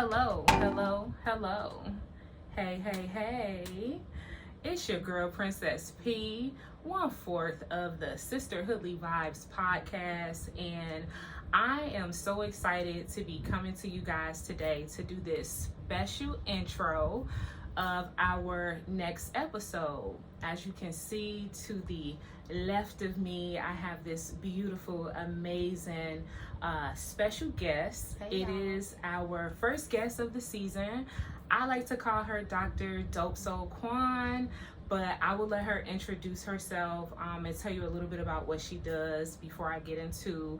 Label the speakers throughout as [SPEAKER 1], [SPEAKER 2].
[SPEAKER 1] Hello, hello, hello. Hey, hey, hey. It's your girl, Princess P, one fourth of the Sisterhoodly Vibes podcast. And I am so excited to be coming to you guys today to do this special intro of our next episode. As you can see to the left of me, I have this beautiful, amazing special guest.
[SPEAKER 2] Hey,
[SPEAKER 1] it
[SPEAKER 2] y'all.
[SPEAKER 1] is our first guest of the season. I like to call her Dr. Dope Soul Quan, but I will let her introduce herself and tell you a little bit about what she does before I get into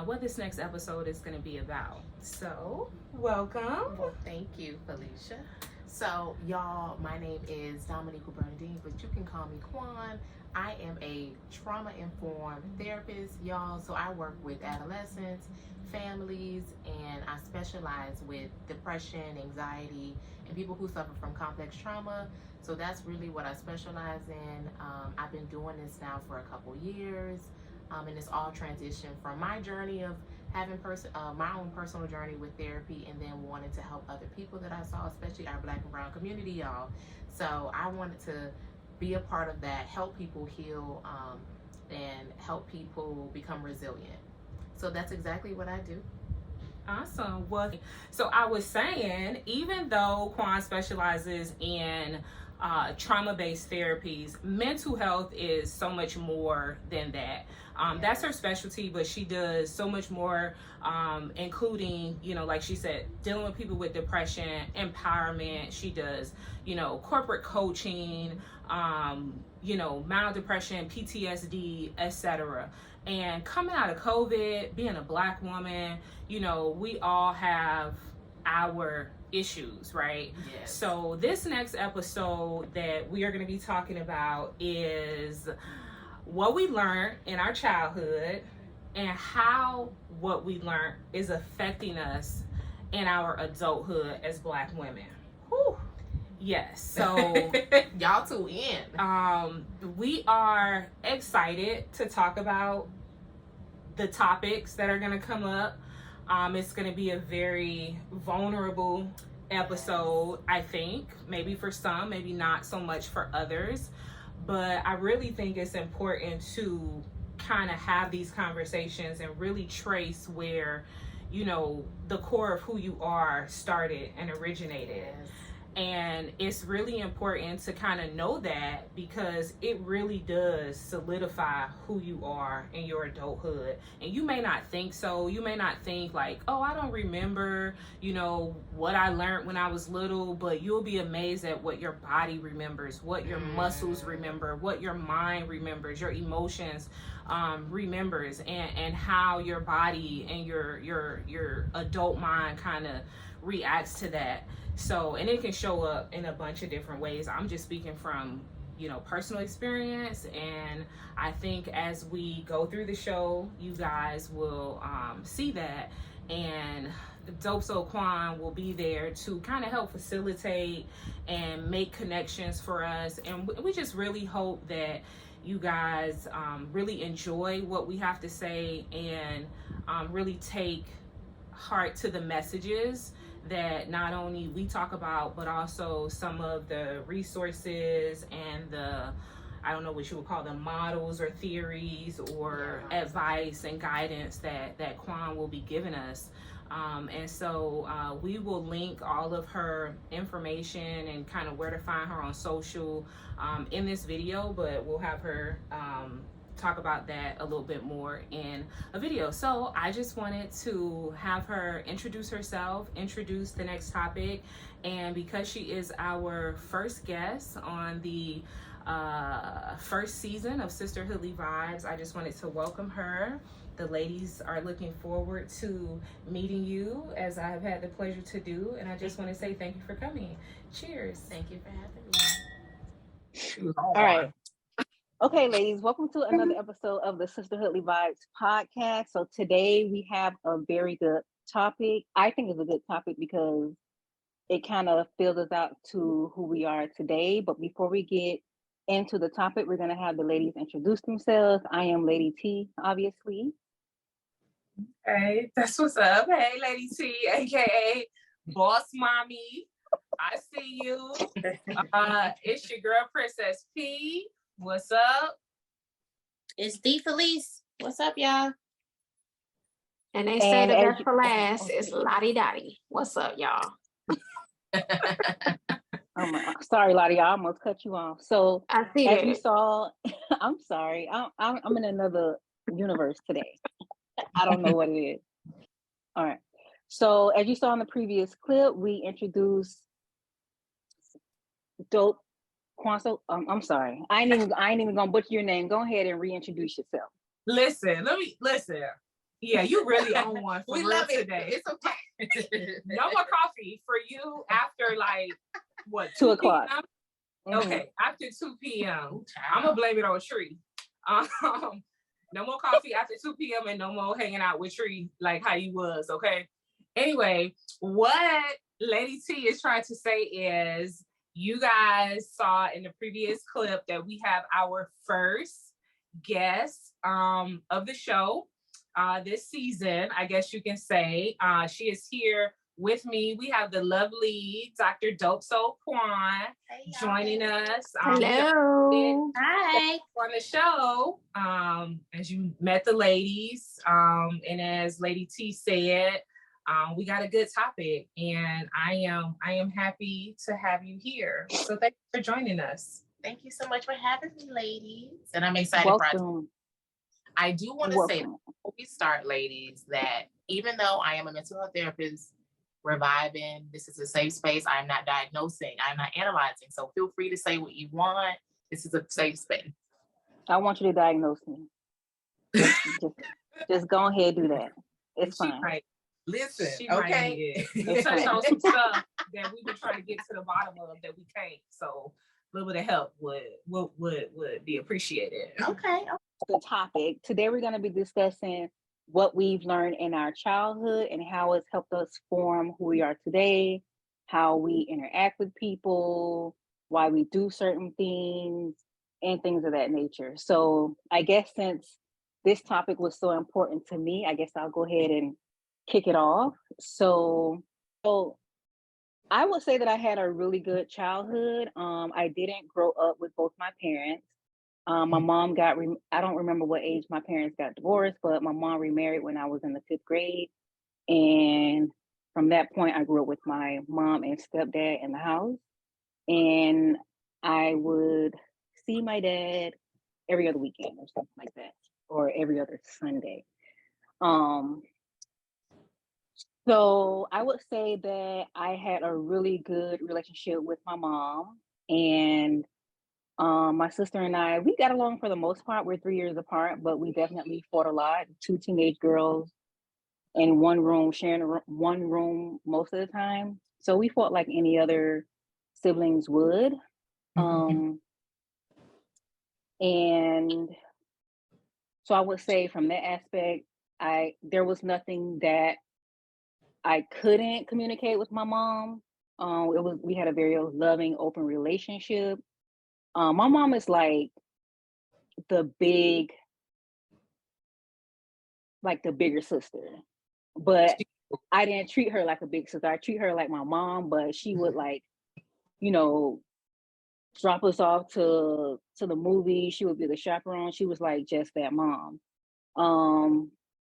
[SPEAKER 1] what this next episode is going to be about. So, welcome.
[SPEAKER 2] Well, thank you, Felicia. So, y'all, my name is Dominique Bernadine, but you can call me Quan. I am a trauma-informed therapist, y'all. So I work with adolescents, families, and I specialize with depression, anxiety, and people who suffer from complex trauma. So that's really what I specialize in. I've been doing this now for a couple years, and it's all transitioned from my journey of having my own personal journey with therapy, and then wanted to help other people that I saw, especially our Black and Brown community, y'all. So I wanted to be a part of that, help people heal, and help people become resilient. So that's exactly what I do.
[SPEAKER 1] Awesome. Well, so I was saying, even though Quan specializes in trauma-based therapies, mental health is so much more than that. That's her specialty, but she does so much more, including, like she said, dealing with people with depression, empowerment. She does, corporate coaching, mild depression, PTSD, etc. And coming out of COVID, being a Black woman, we all have our issues, right?
[SPEAKER 2] Yes.
[SPEAKER 1] So this next episode that we are going to be talking about is what we learned in our childhood and how what we learned is affecting us in our adulthood as Black women. Whew. Yes. So
[SPEAKER 2] y'all tune in.
[SPEAKER 1] We are excited to talk about the topics that are going to come up. It's going to be a very vulnerable episode, I think. Maybe for some, maybe not so much for others. But I really think it's important to kind of have these conversations and really trace where, the core of who you are started and originated.
[SPEAKER 2] Yes.
[SPEAKER 1] And it's really important to kind of know that, because it really does solidify who you are in your adulthood. And you may not think so. You may not think like, oh, I don't remember, what I learned when I was little, but you'll be amazed at what your body remembers, what your muscles remember, what your mind remembers, your emotions remembers, and how your body and your adult mind kind of reacts to that. So, and it can show up in a bunch of different ways. I'm just speaking from, personal experience. And I think as we go through the show, you guys will see that. And Dope Soul Quan will be there to kind of help facilitate and make connections for us. And we just really hope that you guys really enjoy what we have to say and really take heart to the messages that not only we talk about, but also some of the resources and the, I don't know what you would call them, models or theories or advice and guidance that Quan will be giving us. And so we will link all of her information and kind of where to find her on social in this video, but we'll have her talk about that a little bit more in a video. So I just wanted to have her introduce herself, introduce the next topic, and because she is our first guest on the first season of Sisterhoodly Vibes, I just wanted to welcome her. The ladies are looking forward to meeting you, as I have had the pleasure to do, and I just want to say thank you for coming. Cheers.
[SPEAKER 2] Thank you for having me.
[SPEAKER 3] All right. Okay, ladies, welcome to another episode of the Sisterhoodly Vibes podcast. So today we have a very good topic. I think it's a good topic because it kind of fills us out to who we are today. But before we get into the topic, we're going to have the ladies introduce themselves. I am Lady T, obviously.
[SPEAKER 1] Hey, that's what's up. Hey, Lady T, aka Boss Mommy. I see you. It's your girl, Princess P. What's up?
[SPEAKER 4] It's D Felice. What's up, y'all?
[SPEAKER 5] And they say the best for last is Lottie Dottie. What's up, y'all?
[SPEAKER 3] Sorry, Lottie, I almost cut you off. So
[SPEAKER 5] I see
[SPEAKER 3] as
[SPEAKER 5] that.
[SPEAKER 3] we saw, I'm sorry, I'm in another universe today. I don't know what it is. All right. So as you saw in the previous clip, we introduced Dope Quan. So I'm sorry, I ain't even gonna butcher your name. Go ahead and reintroduce yourself.
[SPEAKER 1] Listen. Yeah, you really on one for
[SPEAKER 2] We
[SPEAKER 1] real
[SPEAKER 2] love it.
[SPEAKER 1] today.
[SPEAKER 2] It's okay.
[SPEAKER 1] No more coffee for you after like what
[SPEAKER 3] 2 o'clock.
[SPEAKER 1] p.m.?
[SPEAKER 3] Mhm.
[SPEAKER 1] Okay, after 2 p.m. I'm gonna blame it on Tree. No more coffee after 2 p.m. and no more hanging out with Tree like how you was, okay? Anyway, what Lady T is trying to say is you guys saw in the previous clip that we have our first guest of the show this season, I guess you can say. She is here with me. We have the lovely Dr. Dope Soul Quan joining us.
[SPEAKER 5] Hello.
[SPEAKER 4] Hi.
[SPEAKER 1] On the show, as you met the ladies, and as Lady T said, we got a good topic, and I am happy to have you here. So thank you for joining us.
[SPEAKER 2] Thank you so much for having me, ladies. And I'm excited for our
[SPEAKER 3] Welcome.
[SPEAKER 2] I do want to say
[SPEAKER 3] Welcome.
[SPEAKER 2] before we start, ladies, that even though I am a mental health therapist, we're vibing. This is a safe space. I'm not diagnosing. I'm not analyzing. So feel free to say what you want. This is a safe space.
[SPEAKER 3] I want you to diagnose me. Just go ahead, do that. It's fine.
[SPEAKER 1] Might,
[SPEAKER 2] Listen,
[SPEAKER 1] she
[SPEAKER 2] okay?
[SPEAKER 1] might need it. You touched on some stuff that we've been trying to get to the bottom of that we can't. So a little bit of help would be appreciated.
[SPEAKER 2] Okay.
[SPEAKER 3] The topic today, we're going to be discussing what we've learned in our childhood and how it's helped us form who we are today, how we interact with people, why we do certain things, and things of that nature. So I guess since this topic was so important to me, I guess I'll go ahead and kick it off. So I would say that I had a really good childhood. I didn't grow up with both my parents. My mom I don't remember what age my parents got divorced, but my mom remarried when I was in the 5th grade. And from that point, I grew up with my mom and stepdad in the house. And I would see my dad every other weekend or something like that, or every other Sunday. So I would say that I had a really good relationship with my mom, and my sister and I, we got along for the most part. We're 3 years apart, but we definitely fought a lot. 2 teenage girls in one room, sharing one room most of the time. So we fought like any other siblings would. And so I would say from that aspect, there was nothing that I couldn't communicate with my mom. We had a very loving, open relationship. My mom is like the bigger sister, but I didn't treat her like a big sister. I treat her like my mom, but she would drop us off to the movie. She would be the chaperone. She was like just that mom.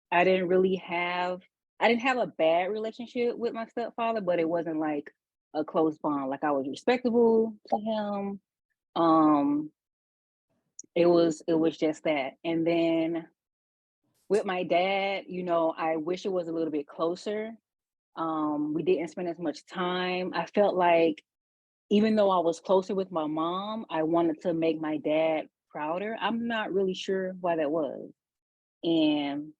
[SPEAKER 3] I didn't have a bad relationship with my stepfather, but it wasn't like a close bond. Like I was respectable to him. It was just that. And then with my dad, I wish it was a little bit closer. We didn't spend as much time. I felt like even though I was closer with my mom, I wanted to make my dad prouder. I'm not really sure why that was. And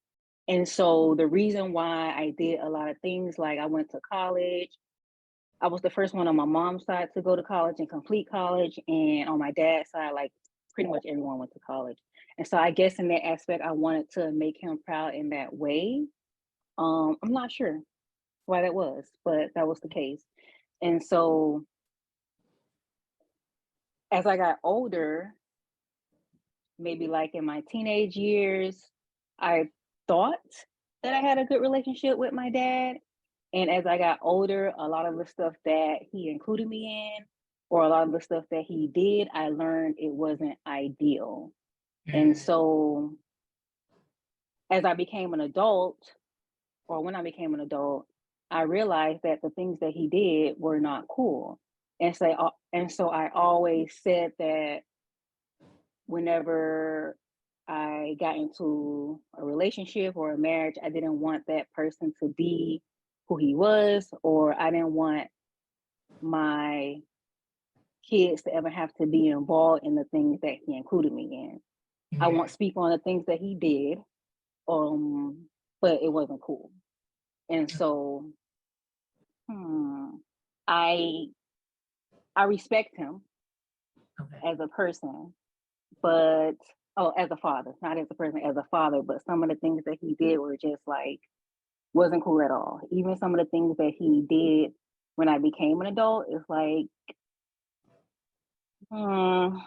[SPEAKER 3] so the reason why I did a lot of things, like I went to college, I was the first one on my mom's side to go to college and complete college. And on my dad's side, like pretty much everyone went to college. And so I guess in that aspect, I wanted to make him proud in that way. I'm not sure why that was, but that was the case. And so as I got older, maybe like in my teenage years, I thought that I had a good relationship with my dad. And as I got older, a lot of the stuff that he included me in, or a lot of the stuff that he did, I learned it wasn't ideal. And so as I became an adult, or when I became an adult, I realized that the things that he did were not cool. And so I always said that whenever I got into a relationship or a marriage, I didn't want that person to be who he was, or I didn't want my kids to ever have to be involved in the things that he included me in. I won't speak on the things that he did, but it wasn't cool. And so I respect him as a person, but as a father, not as a person, as a father, but some of the things that he did were just like, wasn't cool at all. Even some of the things that he did when I became an adult, it's like,
[SPEAKER 1] Who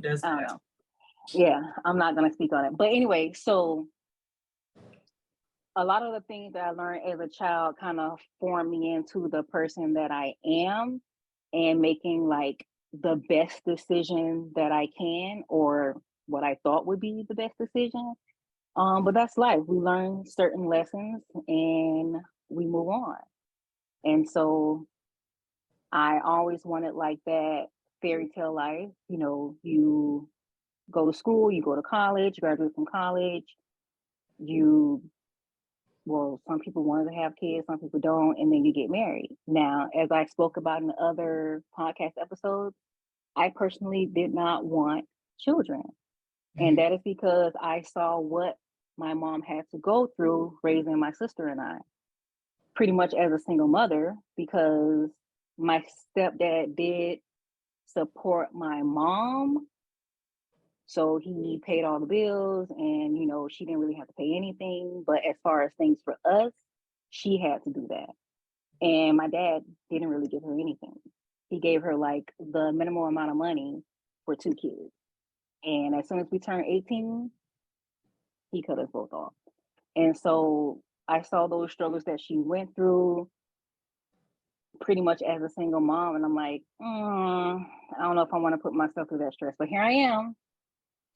[SPEAKER 1] does
[SPEAKER 3] I
[SPEAKER 1] that?
[SPEAKER 3] don't know. Yeah, I'm not gonna speak on it. But anyway, so a lot of the things that I learned as a child kind of formed me into the person that I am, and making like the best decision that I can, or what I thought would be the best decision. But that's life. We learn certain lessons and we move on. And so I always wanted like that fairy tale life. You know, you go to school, you go to college, you graduate from college, some people wanted to have kids, some people don't, and then you get married. Now, as I spoke about in the other podcast episodes, I personally did not want children. And that is because I saw what my mom had to go through raising my sister and I, pretty much as a single mother, because my stepdad did support my mom. So he paid all the bills, and, you know, she didn't really have to pay anything. But as far as things for us, she had to do that. And my dad didn't really give her anything. He gave her like the minimal amount of money for 2 kids. And as soon as we turned 18, he cut us both off. And so I saw those struggles that she went through pretty much as a single mom. And I'm like, I don't know if I want to put myself through that stress. But here I am.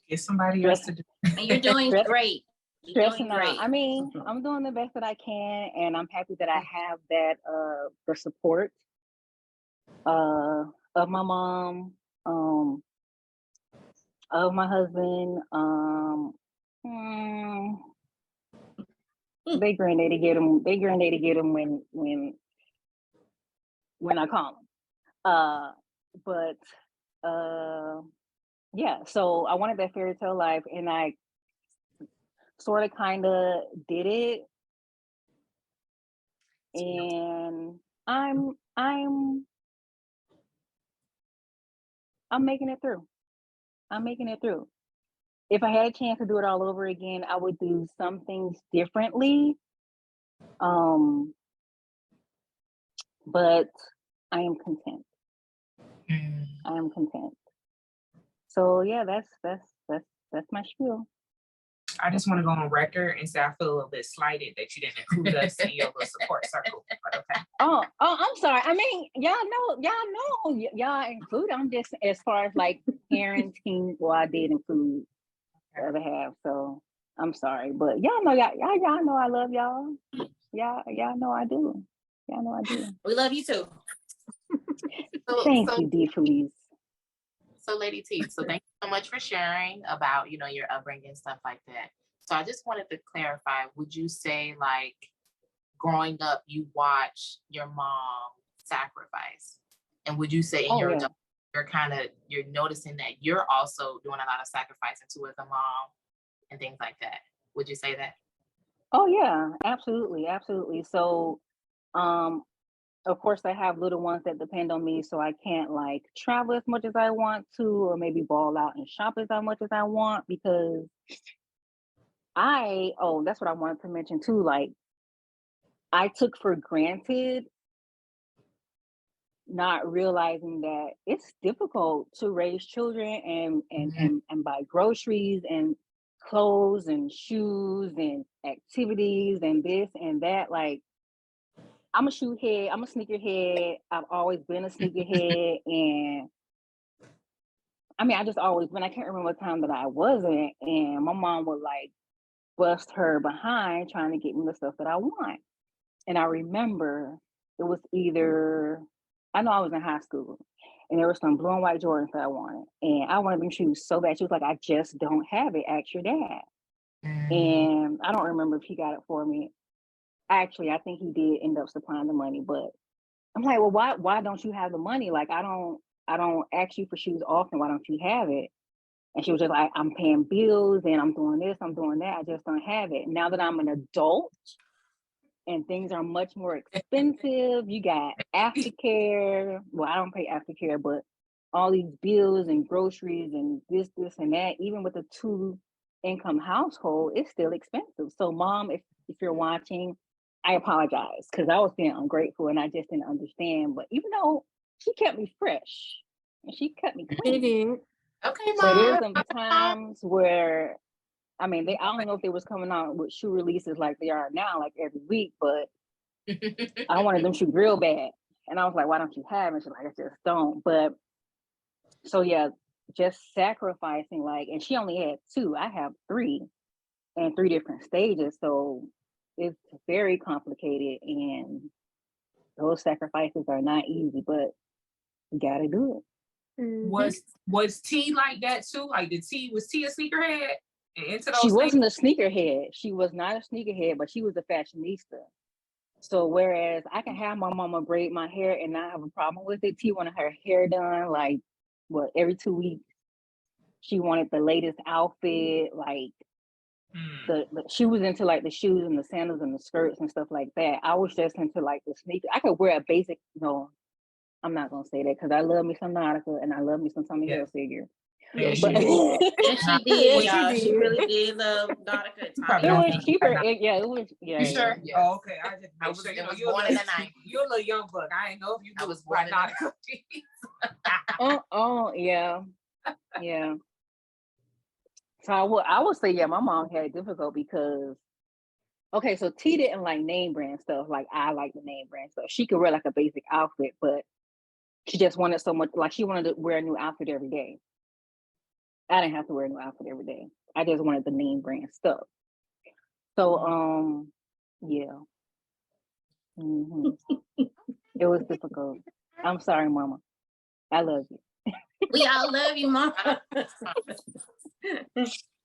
[SPEAKER 1] Get somebody else to do it.
[SPEAKER 4] And you're doing great. You're doing
[SPEAKER 3] Stressing out.
[SPEAKER 4] great.
[SPEAKER 3] I mean, I'm doing the best that I can, and I'm happy that I have that the support of my mom, of my husband. They granddaddy get them. They granddaddy get them when I call them. But yeah. So I wanted that fairy tale life, and I sort of kind of did it, and I'm making it through. I'm making it through. If I had a chance to do it all over again, I would do some things differently. But I am content. I am content. So yeah, that's my spiel.
[SPEAKER 1] I just want to go on record and say I feel a little bit slighted that you didn't include us in your little support circle. But okay.
[SPEAKER 3] Oh, I'm sorry. I mean, y'all include. I'm just, as far as like parenting. Well, I did include the other half, so I'm sorry, but y'all know I love y'all. Y'all know I do. Y'all know I do.
[SPEAKER 4] We love you too.
[SPEAKER 3] Thank you, D. Felice.
[SPEAKER 2] So, Lady T, so thank you so much for sharing about, you know, your upbringing, stuff like that. So I just wanted to clarify, would you say like growing up, you watched your mom sacrifice? And would you say in your adult, you're noticing that you're also doing a lot of sacrificing too as a mom and things like that? Would you say that?
[SPEAKER 3] Oh yeah, absolutely, absolutely. So, of course, I have little ones that depend on me, so I can't like travel as much as I want to, or maybe ball out and shop as much as I want, because that's what I wanted to mention too. Like, I took for granted, not realizing that it's difficult to raise children and buy groceries and clothes and shoes and activities and this and that. Like, I'm a shoe head. I'm a sneakerhead. I've always been a sneakerhead, and I mean, I just always been. I can't remember a time that I wasn't, and my mom would like bust her behind trying to get me the stuff that I want. And I remember it was either, I know I was in high school, and there were some blue and white Jordans that I wanted, and I wanted them shoes so bad. She was like, "I just don't have it. Ask your dad." And I don't remember if he got it for me. Actually, I think he did end up supplying the money, but I'm like, well, why don't you have the money? Like, I don't ask you for shoes often. Why don't you have it? And she was just like, I'm paying bills and I'm doing this, I'm doing that. I just don't have it. Now that I'm an adult and things are much more expensive, you got aftercare. Well, I don't pay aftercare, but all these bills and groceries and this and that, even with a 2-income household, it's still expensive. So mom, if you're watching, I apologize because I was being ungrateful and I just didn't understand. But even though she kept me fresh and she kept me
[SPEAKER 5] She
[SPEAKER 3] clean.
[SPEAKER 5] did.
[SPEAKER 2] Okay,
[SPEAKER 3] But there's
[SPEAKER 2] mom.
[SPEAKER 3] some times where, I mean, I don't know if they was coming out with shoe releases like they are now, like every week, but I wanted them shoes real bad. And I was like, why don't you have it? She's like, I just don't. But so yeah, just sacrificing, like, and she only had 2. I have 3 and 3 different stages. So it's very complicated and those sacrifices are not easy, but you gotta do it.
[SPEAKER 1] Was T like that too? Like was T a sneakerhead? And into those
[SPEAKER 3] She
[SPEAKER 1] things?
[SPEAKER 3] wasn't a sneakerhead. She was not a sneakerhead, but she was a fashionista. So whereas I can have my mama braid my hair and not have a problem with it, T wanted her hair done like every 2 weeks. She wanted the latest outfit, like she was into like the shoes and the sandals and the skirts and stuff like that. I was just into like the sneakers. I could wear a basic, no, I'm not gonna say that because I love me some Nautica and I love me some Tommy Hilfiger.
[SPEAKER 5] Yeah,
[SPEAKER 3] But
[SPEAKER 4] And she did,
[SPEAKER 3] Yeah,
[SPEAKER 4] y'all.
[SPEAKER 5] she
[SPEAKER 4] She
[SPEAKER 5] did.
[SPEAKER 4] really did love Nautica and Tommy
[SPEAKER 3] it was
[SPEAKER 4] Hilfiger.
[SPEAKER 3] cheaper. It was, yeah.
[SPEAKER 1] You sure?
[SPEAKER 2] Yes.
[SPEAKER 1] Oh, okay. I just
[SPEAKER 2] I was,
[SPEAKER 1] sure,
[SPEAKER 2] it was
[SPEAKER 1] you're
[SPEAKER 2] born in the 90s.
[SPEAKER 1] You're a little young buck. I ain't know if you
[SPEAKER 2] I was
[SPEAKER 1] right
[SPEAKER 2] born
[SPEAKER 1] now.
[SPEAKER 3] Oh, yeah. So I would say, yeah, my mom had it difficult because, okay, so T didn't like name brand stuff. Like I like the name brand stuff. She could wear like a basic outfit, but she just wanted so much, like she wanted to wear a new outfit every day. I didn't have to wear a new outfit every day. I just wanted the name brand stuff. So, yeah. It was difficult. I'm sorry, mama. I love you.
[SPEAKER 4] We all love you, Mom.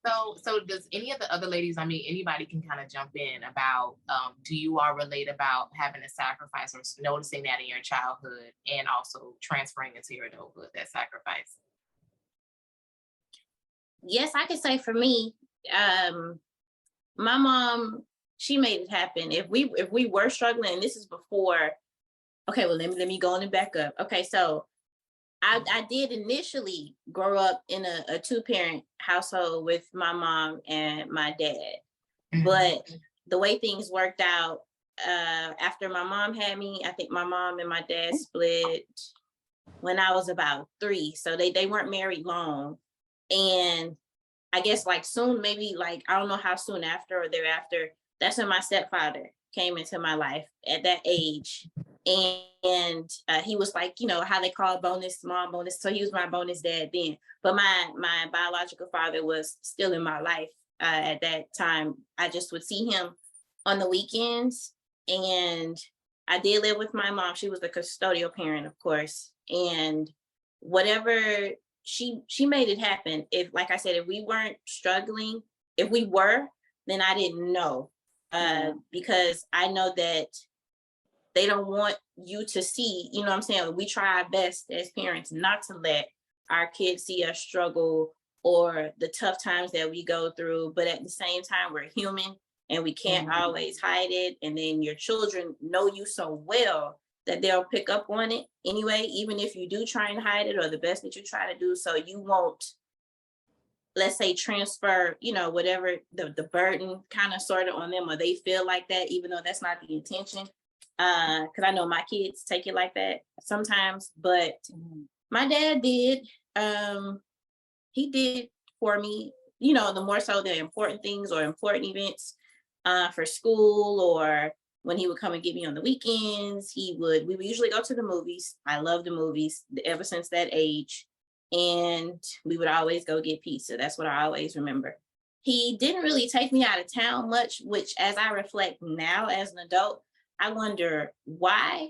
[SPEAKER 2] So does any of the other ladies, I mean, anybody can kind of jump in about, do you all relate about having a sacrifice or noticing that in your childhood and also transferring into your adulthood, that sacrifice?
[SPEAKER 4] Yes, I can say for me, my mom, she made it happen. If we were struggling, and this is before, okay, well, let me go on and back up. Okay, so I did initially grow up in a 2-parent household with my mom and my dad. But the way things worked out, after my mom had me, I think my mom and my dad split when I was about 3. So they weren't married long. And I guess like soon, maybe like, I don't know how soon after or thereafter, that's when my stepfather came into my life at that age. And he was like, you know, how they call bonus, small bonus. So he was my bonus dad then. But my biological father was still in my life at that time. I just would see him on the weekends. And I did live with my mom. She was the custodial parent, of course. And whatever, she made it happen. If, like I said, if we weren't struggling, if we were, then I didn't know. Because I know that they don't want you to see, you know what I'm saying? We try our best as parents not to let our kids see us struggle or the tough times that we go through. But at the same time, we're human and we can't always hide it. And then your children know you so well that they'll pick up on it anyway, even if you do try and hide it or the best that you try to do. So you won't, let's say, transfer, you know, whatever the burden kind of sort of on them, or they feel like that, even though that's not the intention. Because I know my kids take it like that sometimes, but my dad did. He did for me, you know, the more so the important things or important events for school, or when he would come and get me on the weekends, we would usually go to the movies. I love the movies ever since that age. And we would always go get pizza. That's what I always remember. He didn't really take me out of town much, which as I reflect now as an adult, I wonder why.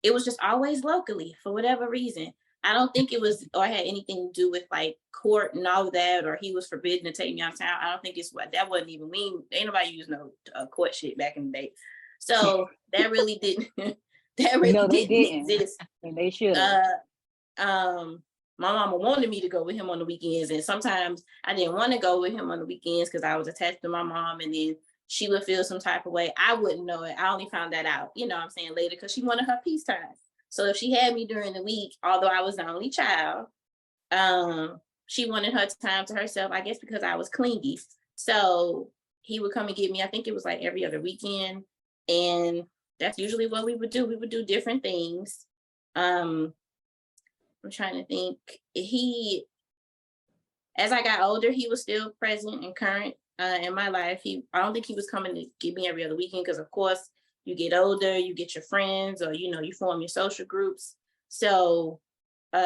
[SPEAKER 4] It was just always locally for whatever reason. I don't think it was or had anything to do with like court and all that, or he was forbidden to take me out of town. I don't think that wasn't even ain't nobody used no court shit back in the day. So that really didn't didn't exist.
[SPEAKER 3] And they should.
[SPEAKER 4] My mama wanted me to go with him on the weekends, and sometimes I didn't want to go with him on the weekends because I was attached to my mom, and then she would feel some type of way. I wouldn't know it. I only found that out, you know what I'm saying, later, because she wanted her peace time. So if she had me during the week, although I was the only child, she wanted her time to herself, I guess because I was clingy. So he would come and get me. I think it was like every other weekend, and that's usually what we would do. We would do different things. I'm trying to think. As I got older, he was still present and current in my life. I don't think he was coming to get me every other weekend because, of course, you get older, you get your friends, or, you form your social groups. So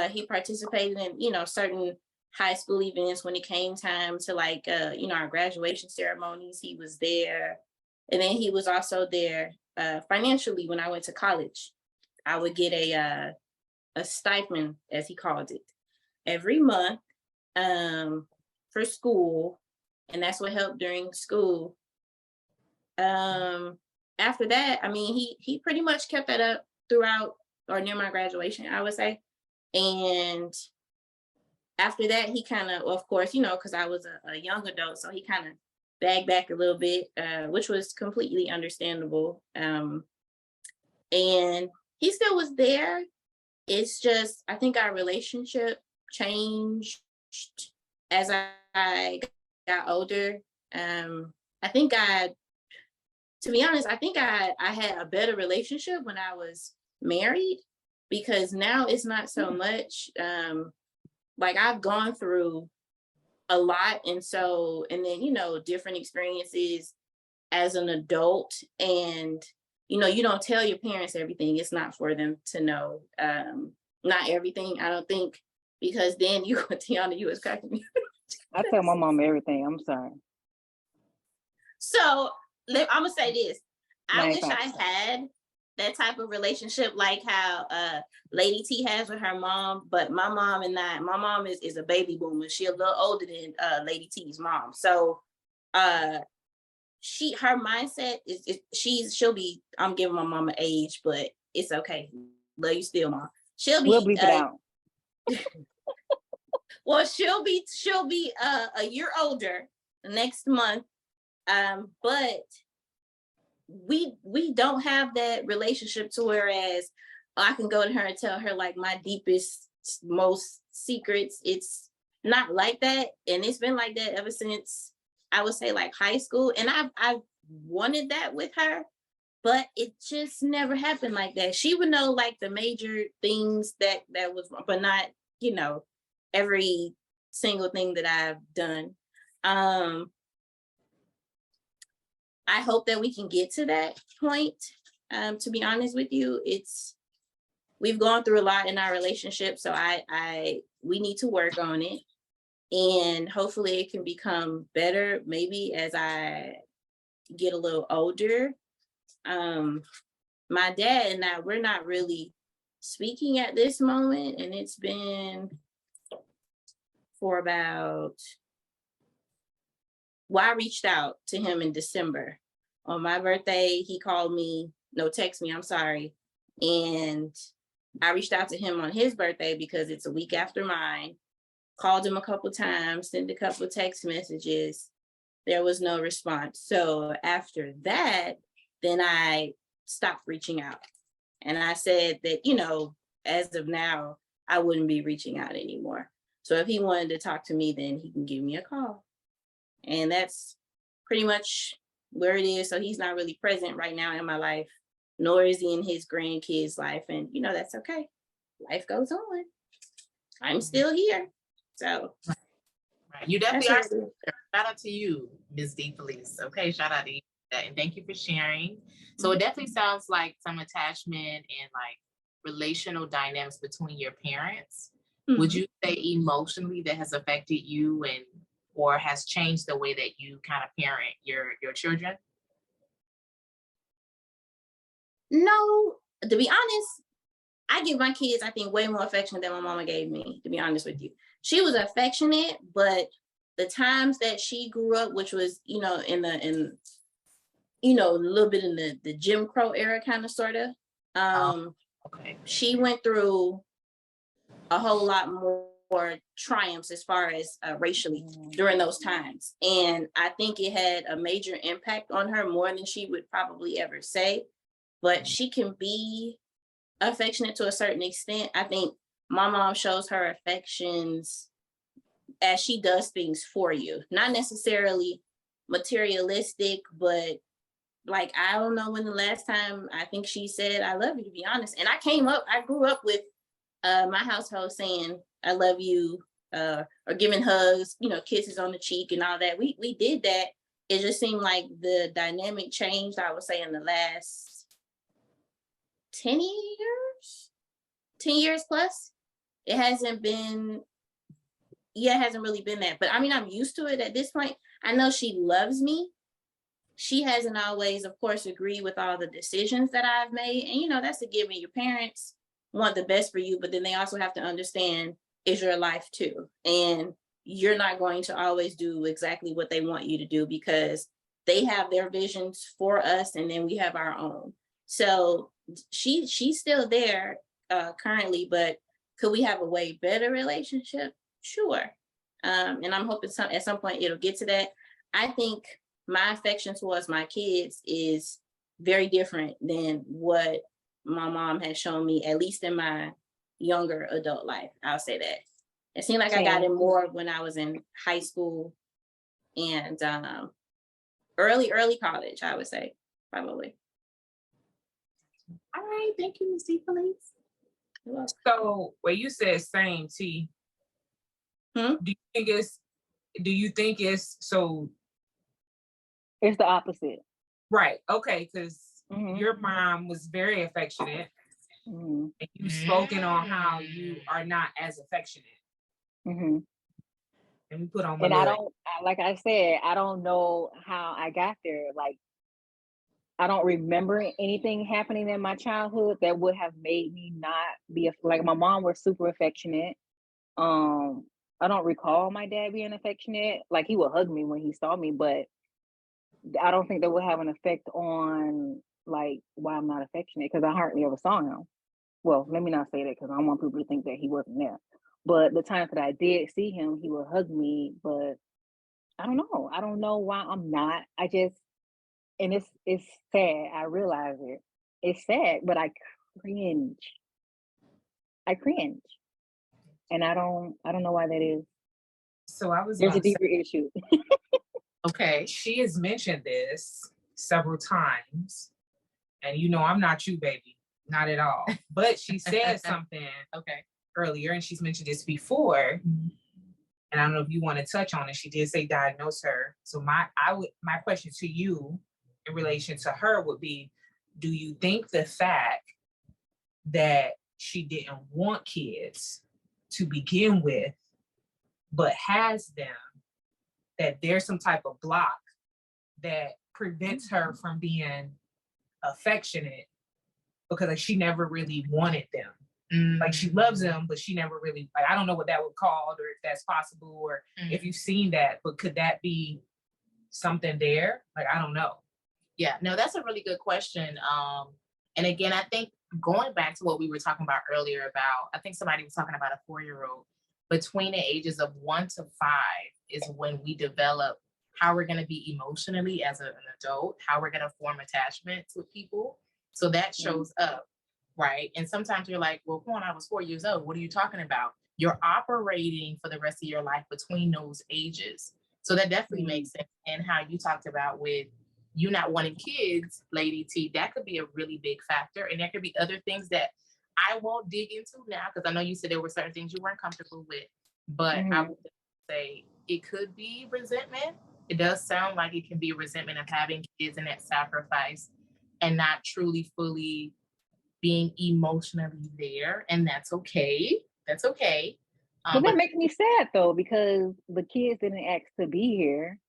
[SPEAKER 4] he participated in, certain high school events when it came time to like, our graduation ceremonies. He was there. And then he was also there financially when I went to college. I would get a stipend, as he called it, every month for school, and that's what helped during school. After that, I mean, he pretty much kept that up throughout or near my graduation, I would say. And after that, he kind of course, because I was a young adult, so he kind of bagged back a little bit, which was completely understandable. And he still was there. It's just, I think our relationship changed as I got older. I think to be honest, I think I had a better relationship when I was married, because now it's not so much, like I've gone through a lot. And then, different experiences as an adult, and you don't tell your parents everything. It's not for them to know. Not everything, I don't think, because then Tiana, you was cracking me.
[SPEAKER 3] I tell my mom everything. I'm sorry.
[SPEAKER 4] So I'm gonna say this. I wish I had that type of relationship like how Lady T has with her mom, but my mom is a baby boomer. She's a little older than Lady T's mom. So her mindset she'll be, I'm giving my mom an age, but it's okay. Love you still, Mom.
[SPEAKER 3] We'll bleep it out.
[SPEAKER 4] Well, she'll be a year older next month. But we don't have that relationship to whereas I can go to her and tell her like my deepest, most secrets. It's not like that. And it's been like that ever since I would say like high school. And I've wanted that with her, but it just never happened like that. She would know like the major things that was, but not, every single thing that I've done. I hope that we can get to that point. To be honest with you, we've gone through a lot in our relationship, so we need to work on it, and hopefully it can become better maybe as I get a little older. My dad and I, we're not really speaking at this moment, and it's been for about, I reached out to him in December. On my birthday, he called me, text me, I'm sorry. And I reached out to him on his birthday because it's a week after mine. Called him a couple times, sent a couple of text messages. There was no response. So after that, then I stopped reaching out. And I said that, as of now, I wouldn't be reaching out anymore. So if he wanted to talk to me, then he can give me a call. And that's pretty much where it is. So he's not really present right now in my life, nor is he in his grandkids' life. And, that's okay. Life goes on. I'm still here. So.
[SPEAKER 2] Right. You definitely are. Shout out to you, Ms. D. Felice. Okay, shout out to you. that, and thank you for sharing. So it definitely sounds like some attachment and like relational dynamics between your parents.
[SPEAKER 4] Mhm.
[SPEAKER 2] Would you say emotionally that has affected you and or has changed the way that you kind of parent your children?
[SPEAKER 4] No, to be honest, I give my kids, I think, way more affection than my mama gave me, to be honest with you. She was affectionate, but the times that she grew up, which was, in a little bit in the Jim Crow era, kind of, sort of,
[SPEAKER 2] Okay.
[SPEAKER 4] she went through a whole lot more triumphs as far as racially during those times. And I think it had a major impact on her, more than she would probably ever say. But she can be affectionate to a certain extent. I think my mom shows her affections as she does things for you, not necessarily materialistic, but like, I don't know when the last time I think she said I love you, to be honest. And I grew up with my household saying I love you, or giving hugs, kisses on the cheek and all that. We did that. It just seemed like the dynamic changed, I would say, in the last 10 years plus. It hasn't really been that. But I mean, I'm used to it at this point. I know she loves me. She hasn't always, of course, agreed with all the decisions that I've made. And, that's a given. Your parents want the best for you, but then they also have to understand it's your life too. And you're not going to always do exactly what they want you to do, because they have their visions for us and then we have our own. So she's still there currently, but could we have a way better relationship? Sure. And I'm hoping at some point it'll get to that. I think my affection towards my kids is very different than what my mom has shown me, at least in my younger adult life. I'll say that. It seemed like I got it more when I was in high school and early college, I would say, probably.
[SPEAKER 2] All right, thank you, Ms. D. Police.
[SPEAKER 1] So, where you said same, T. Do you think it's so?
[SPEAKER 3] It's the opposite.
[SPEAKER 1] Right. Okay. Because your mom was very affectionate, and you've spoken on how you are not as affectionate. And we put on.
[SPEAKER 3] And like I said, I don't know how I got there. Like, I don't remember anything happening in my childhood that would have made me not be like, my mom was super affectionate. I don't recall my dad being affectionate. Like, he would hug me when he saw me, but I don't think that would have an effect on like why I'm not affectionate, because I hardly ever saw him. Well, let me not say that, because I don't want people to think that he wasn't there. But the times that I did see him, he would hug me. But I don't know. I don't know why I'm not. And it's sad. I realize it. It's sad, but I cringe. And I don't know why that is.
[SPEAKER 1] So
[SPEAKER 3] there's a deeper issue.
[SPEAKER 1] Okay, she has mentioned this several times, and I'm not you, baby, not at all. But she said something earlier, and she's mentioned this before, and I don't know if you want to touch on it. She did say diagnose her. So my question to you in relation to her would be, do you think the fact that she didn't want kids to begin with, but has them, that there's some type of block that prevents her from being affectionate, because like she never really wanted them. Like, she loves them, but she never really, like, I don't know what that would call, or if that's possible, or if you've seen that, but could that be something there? Like, I don't know.
[SPEAKER 2] Yeah, no, that's a really good question. And again, I think going back to what we were talking about earlier about, I think somebody was talking about a 4-year-old, between the ages of 1 to 5 is when we develop how we're going to be emotionally as an adult, how we're going to form attachments with people. So that shows up, right? And sometimes you're like, well, Quan, I was 4 years old. What are you talking about? You're operating for the rest of your life between those ages. So that definitely makes sense. And how you talked about with you not wanting kids, Lady T, that could be a really big factor. And there could be other things that I won't dig into now, because I know you said there were certain things you weren't comfortable with, but I would say it could be resentment. It does sound like it can be resentment of having kids and that sacrifice and not truly fully being emotionally there. And that's okay. That's okay.
[SPEAKER 3] But that makes me sad though, because the kids didn't ask to be here,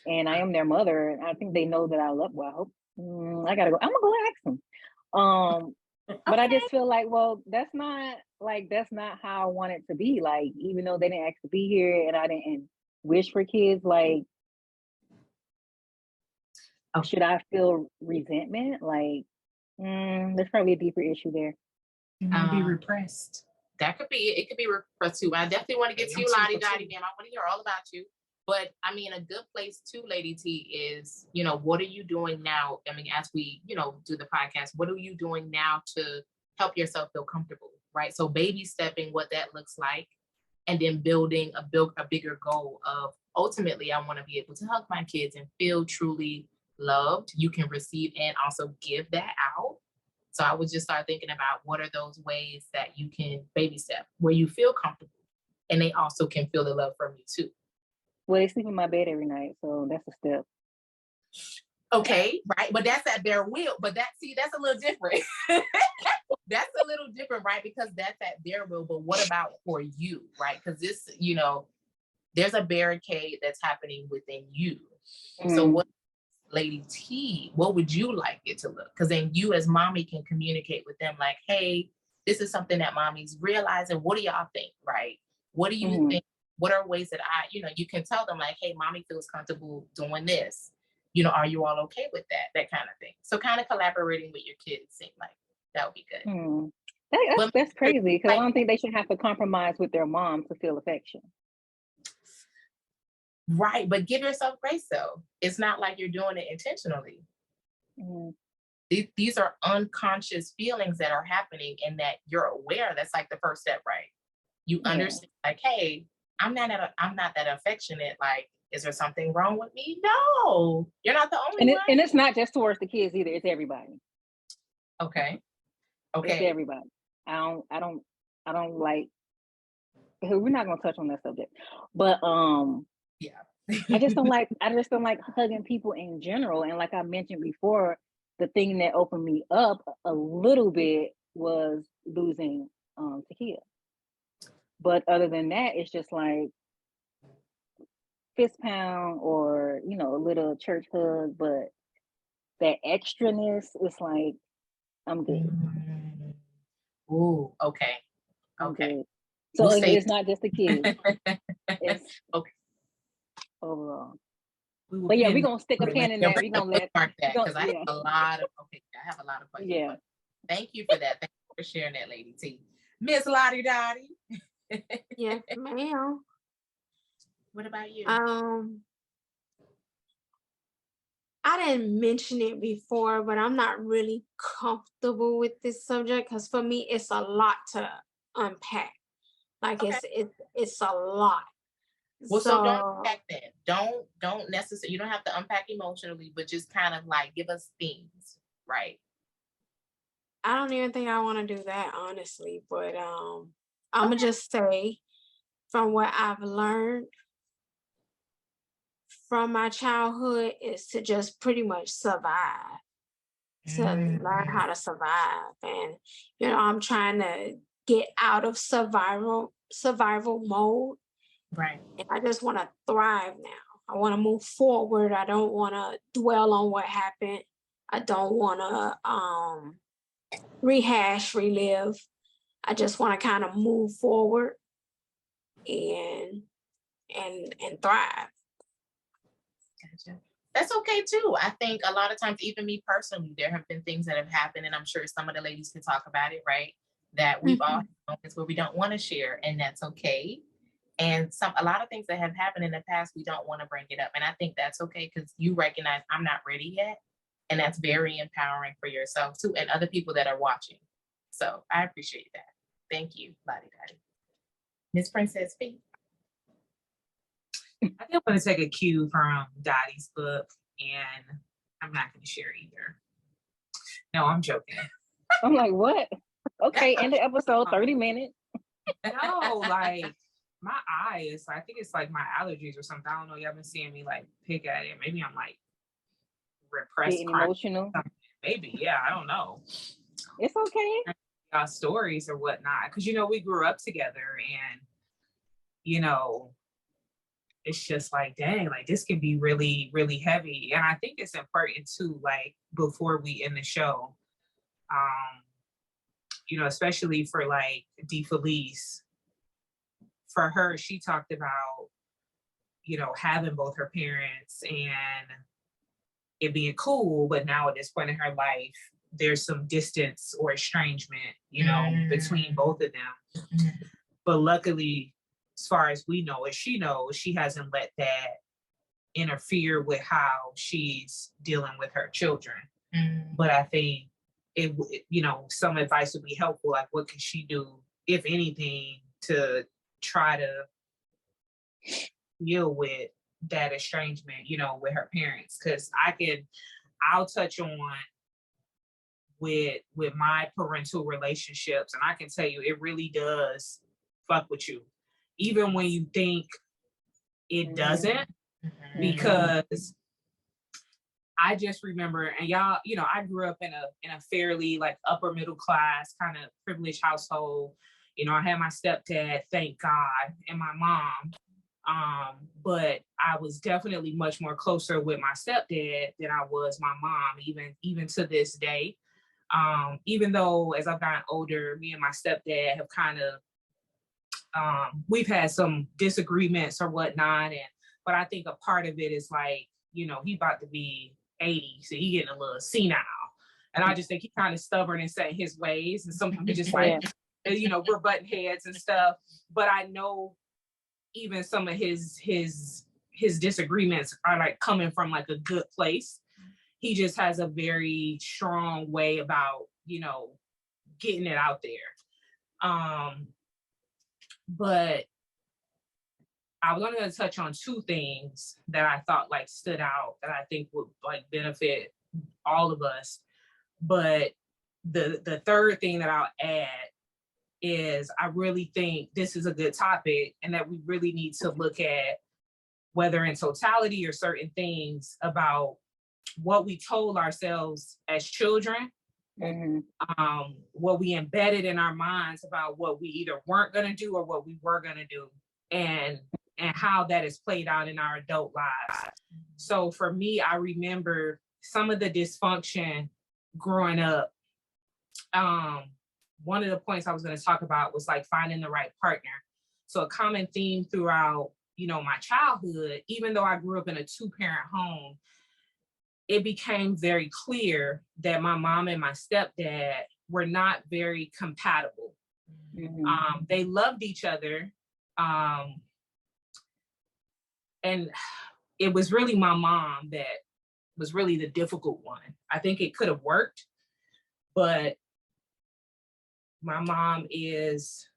[SPEAKER 3] and I am their mother, and I think they know that I love. Well, I hope I gotta go. I'm gonna go ask them. But I just feel like, well, that's not how I want it to be. Like, even though they didn't ask to be here, and I didn't wish for kids, like, should I feel resentment? Like, there's probably a deeper issue there.
[SPEAKER 2] Be repressed. That could be it. Could be repressed too. I definitely want to get to you, Lottie Dottie, ma'am. I want to hear all about you. But I mean, a good place too, Lady T, is, you know, what are you doing now? I mean, as we, you know, do the podcast, what are you doing now to help yourself feel comfortable, right? So baby stepping what that looks like, and then building a bigger goal of ultimately, I want to be able to hug my kids and feel truly loved. You can receive and also give that out. So I would just start thinking about what are those ways that you can baby step where you feel comfortable and they also can feel the love from you too.
[SPEAKER 3] Well, they sleep in my bed every night, so that's a step.
[SPEAKER 2] Okay, right. But that's at their will. But that's a little different. That's a little different, right? Because that's at their will. But what about for you, right? Because this, you know, there's a barricade that's happening within you. So what, Lady T, what would you like it to look? Because then you as mommy can communicate with them like, hey, this is something that mommy's realizing. What do y'all think, right? What do you think? What are ways that you can tell them like, hey, mommy feels comfortable doing this. You know, are you all okay with that? That kind of thing. So kind of collaborating with your kids seem like that would be good.
[SPEAKER 3] That's crazy, because I don't think they should have to compromise with their mom to feel affection.
[SPEAKER 2] Right, but give yourself grace though. It's not like you're doing it intentionally. These are unconscious feelings that are happening and that you're aware. That's like the first step, right? You understand like, hey, I'm not that affectionate. Like, is there something wrong with me? No, you're not the only one.
[SPEAKER 3] And it's not just towards the kids either. It's everybody.
[SPEAKER 2] Okay.
[SPEAKER 3] It's everybody. I don't like. We're not gonna touch on that subject, but I just don't like hugging people in general. And like I mentioned before, the thing that opened me up a little bit was losing Takia. But other than that, it's just like fist pound or, you know, a little church hug. But that extraness is like, I'm good.
[SPEAKER 2] Ooh, okay.
[SPEAKER 3] Good. So it's not just the kids. It's
[SPEAKER 2] okay.
[SPEAKER 3] Overall. But yeah, we're gonna stick a pin in that. We're gonna let
[SPEAKER 2] that because I have a lot of questions.
[SPEAKER 3] Yeah.
[SPEAKER 2] Thank you for that. Thank you for sharing that, Lady T. Miss Lottie Dottie.
[SPEAKER 5] Yes, ma'am.
[SPEAKER 2] What about you?
[SPEAKER 5] I didn't mention it before, but I'm not really comfortable with this subject because for me it's a lot to unpack. Like it's a lot.
[SPEAKER 2] Well, so don't unpack that. Don't necessarily, you don't have to unpack emotionally, but just kind of like give us themes, right?
[SPEAKER 5] I don't even think I want to do that, honestly, but I'm gonna just say from what I've learned from my childhood is to just pretty much survive, to learn how to survive. And, you know, I'm trying to get out of survival mode.
[SPEAKER 2] Right.
[SPEAKER 5] And I just want to thrive now. I want to move forward. I don't want to dwell on what happened. I don't want to relive. I just want to kind of move forward and thrive.
[SPEAKER 2] Gotcha. That's okay too. I think a lot of times, even me personally, there have been things that have happened, and I'm sure some of the ladies can talk about it, right? That we've all had moments where we don't want to share, and that's okay. And a lot of things that have happened in the past, we don't want to bring it up. And I think that's okay because you recognize I'm not ready yet. And that's very empowering for yourself too, and other people that are watching. So I appreciate that. Thank you, Lottie Dottie. Miss Princess P.
[SPEAKER 1] I think I'm going to take a cue from Dottie's book, and I'm not going to share either. No, I'm joking.
[SPEAKER 3] I'm like, what? Okay, end the episode, 30 minutes.
[SPEAKER 1] No, like, my eye is, I think it's like my allergies or something. I don't know. Y'all been seeing me like pick at it. Maybe I'm like repressed
[SPEAKER 3] Getting
[SPEAKER 1] crying.
[SPEAKER 3] emotional.
[SPEAKER 1] Maybe, yeah, I don't know.
[SPEAKER 3] It's okay.
[SPEAKER 1] Stories or whatnot, because you know we grew up together, and you know it's just like, dang, like this can be really, really heavy. And I think it's important too, like before we end the show, you know, especially for like D Felice, for her, she talked about, you know, having both her parents and it being cool, but now at this point in her life, there's some distance or estrangement, you know, between both of them. But luckily, as far as we know, as she knows, she hasn't let that interfere with how she's dealing with her children. But I think it, you know, some advice would be helpful. Like, what can she do, if anything, to try to deal with that estrangement, you know, with her parents? Because I'll touch on with my parental relationships, and I can tell you, it really does fuck with you, even when you think it doesn't, because I just remember, and y'all, you know, I grew up in a fairly like upper middle class kind of privileged household. You know, I had my stepdad, thank God, and my mom. But I was definitely much more closer with my stepdad than I was my mom, even to this day. Even though as I've gotten older, me and my stepdad have kind of we've had some disagreements or whatnot, but I think a part of it is like, you know, he about to be 80, so he getting a little senile, and I just think he kind of stubborn and set in his ways, and sometimes he just like, you know, we're butting heads and stuff. But I know even some of his disagreements are like coming from like a good place. He just has a very strong way about, you know, getting it out there. But I was only going to touch on two things that I thought like stood out that I think would like benefit all of us. But the third thing that I'll add is I really think this is a good topic, and that we really need to look at, whether in totality or certain things, about what we told ourselves as children, what we embedded in our minds about what we either weren't going to do or what we were going to do, and how that is played out in our adult lives. So for me, I remember some of the dysfunction growing up. One of the points I was going to talk about was like finding the right partner. So a common theme throughout, you know, my childhood, even though I grew up in a 2-parent home, it became very clear that my mom and my stepdad were not very compatible. They loved each other. And it was really my mom that was really the difficult one. I think it could have worked, but my mom is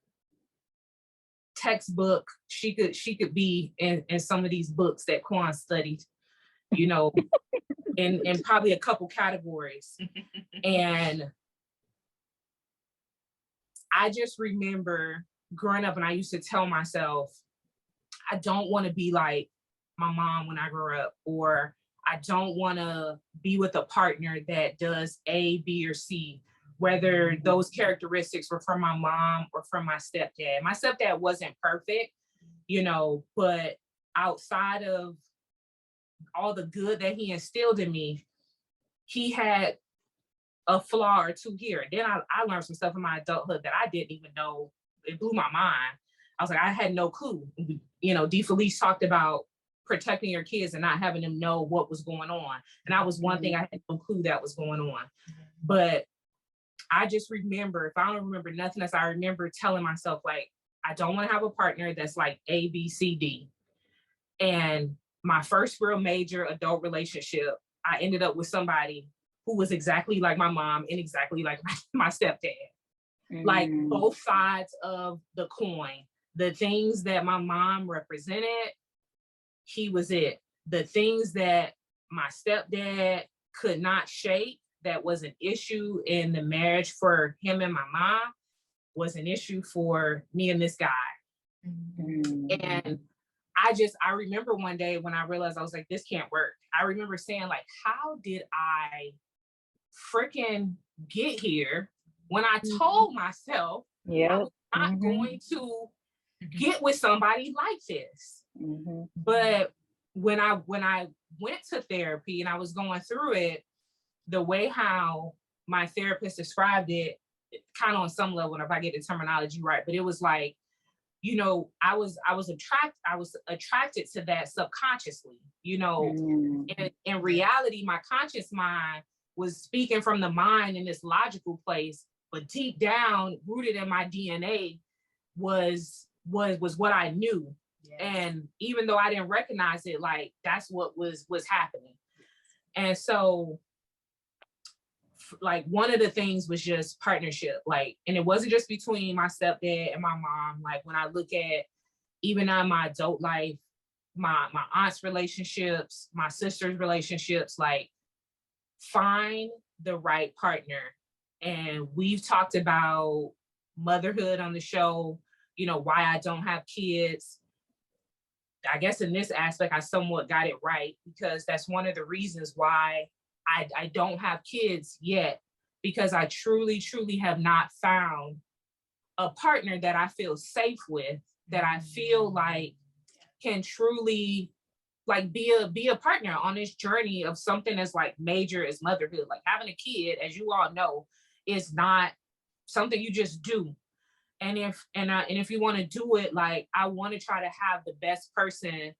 [SPEAKER 1] textbook. She could be in some of these books that Quan studied, you know, in probably a couple categories. And I just remember growing up, and I used to tell myself, I don't want to be like my mom when I grew up, or I don't want to be with a partner that does A, B, or C, whether those characteristics were from my mom or from my stepdad. My stepdad wasn't perfect, you know, but outside of all the good that he instilled in me, he had a flaw or two here. Then I learned some stuff in my adulthood that I didn't even know. It blew my mind. I was like, I had no clue. You know, D. Felice talked about protecting your kids and not having them know what was going on. And that was one thing I had no clue that was going on. But I just remember, if I don't remember nothing else, I remember telling myself, like, I don't want to have a partner that's like A, B, C, D. And my first real major adult relationship, I ended up with somebody who was exactly like my mom and exactly like my stepdad. Like both sides of the coin. The things that my mom represented, he was it. The things that my stepdad could not shake, that was an issue in the marriage for him and my mom, was an issue for me and this guy. And I remember one day when I realized, I was like, this can't work. I remember saying, like, how did I freaking get here when I told myself I was not going to get with somebody like this? But when I went to therapy and I was going through it, the way how my therapist described it, kind of on some level, and if I get the terminology right, but it was like, you know, I was attracted to that subconsciously, you know. In reality, my conscious mind was speaking from the mind in this logical place, but deep down, rooted in my DNA was what I knew. Yes. And even though I didn't recognize it, like, that's what was happening. And so, like, one of the things was just partnership, like, and it wasn't just between my stepdad and my mom. Like, when I look at even on my adult life, my aunt's relationships, my sister's relationships, like, find the right partner. And we've talked about motherhood on the show, you know, why I don't have kids. I guess in this aspect, I somewhat got it right, because that's one of the reasons why I don't have kids yet, because I truly, truly have not found a partner that I feel safe with, that I feel like can truly, like, be a partner on this journey of something as, like, major as motherhood. Like, having a kid, as you all know, is not something you just do. And if you want to do it, like, I want to try to have the best person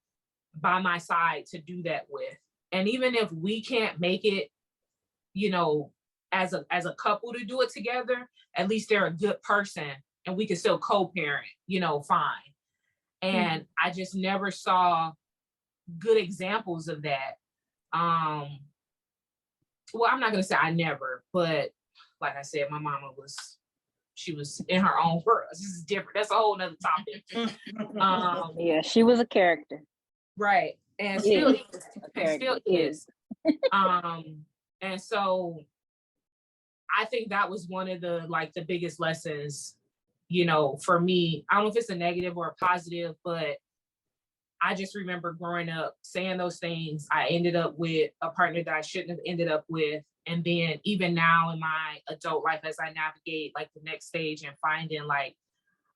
[SPEAKER 1] by my side to do that with. And even if we can't make it, you know, as a couple to do it together, at least they're a good person and we can still co-parent, you know, fine. And I just never saw good examples of that. Well, I'm not gonna say I never, but like I said, my mama she was in her own world. This is different. That's a whole nother topic.
[SPEAKER 3] Yeah, she was a character.
[SPEAKER 1] Right. And still is. And so I think that was one of the, like, the biggest lessons, you know, for me. I don't know if it's a negative or a positive, but I just remember growing up saying those things. I ended up with a partner that I shouldn't have ended up with. And then even now in my adult life, as I navigate, like, the next stage and finding, like,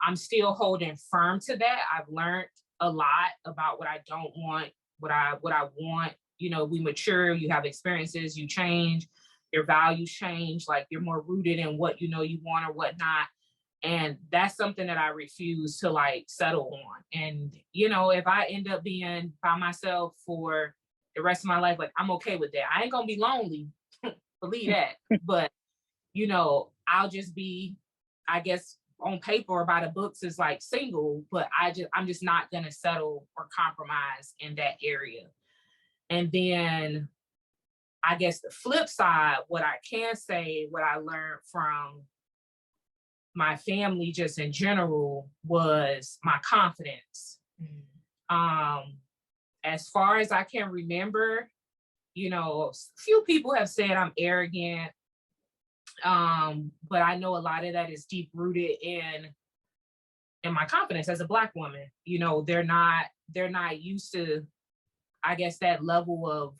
[SPEAKER 1] I'm still holding firm to that. I've learned a lot about what I don't want, what I want. You know, we mature, you have experiences, you change, your values change, like, you're more rooted in what you know you want or whatnot. And that's something that I refuse to, like, settle on. And, you know, if I end up being by myself for the rest of my life, like, I'm okay with that. I ain't gonna be lonely, believe that. But, you know, I'll just be, I guess, on paper or by the books is, like, single, but I'm just not gonna settle or compromise in that area. And then I guess the flip side, what I can say, what I learned from my family just in general was my confidence. As far as I can remember, you know, few people have said I'm arrogant. But I know a lot of that is deep rooted in my confidence as a Black woman. You know, they're not used to, I guess, that level of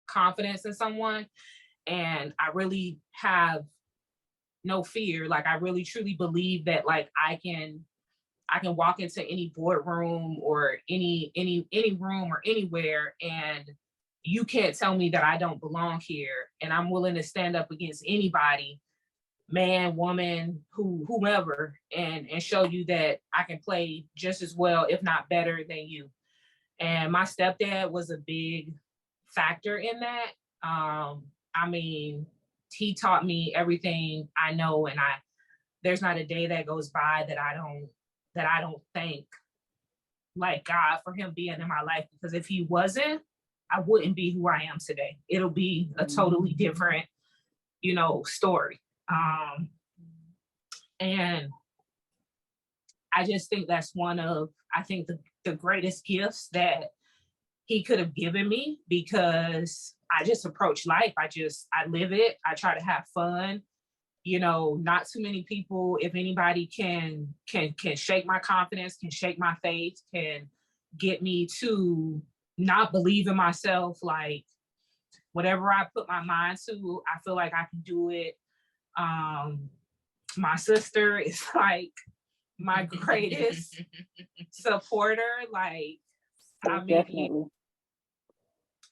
[SPEAKER 1] confidence in someone. And I really have no fear. Like, I really truly believe that, like, I can walk into any boardroom or any room or anywhere, and you can't tell me that I don't belong here. And I'm willing to stand up against anybody, man, woman, whomever, and show you that I can play just as well, if not better than you. And my stepdad was a big factor in that. I mean, he taught me everything I know, and there's not a day that goes by that I don't thank, like, God for him being in my life, because if he wasn't, I wouldn't be who I am today. It'll be a totally different, you know, story. And I just think that's one of, I think, the greatest gifts that he could have given me, because I just approach life. I live it. I try to have fun. You know, not too many people, if anybody can shake my confidence, can shake my faith, can get me to not believe in myself. Like whatever I put my mind to, I feel like I can do it. My sister is like my greatest supporter. Like, I mean,
[SPEAKER 3] Definitely.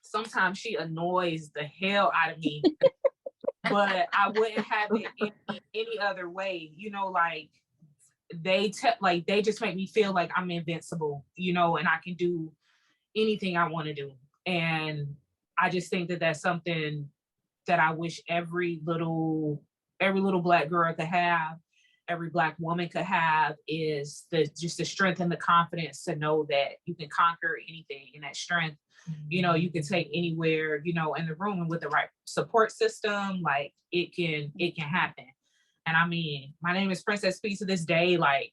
[SPEAKER 1] sometimes she annoys the hell out of me, but I wouldn't have it any other way. You know, like they just make me feel like I'm invincible, you know, and I can do anything I want to do. And I just think that that's something that I wish every little Black girl could have, every Black woman could have, is the strength and the confidence to know that you can conquer anything. And that strength, you know, you can take anywhere, you know, in the room, and with the right support system, like it can happen. And I mean, my name is Princess P to this day. Like,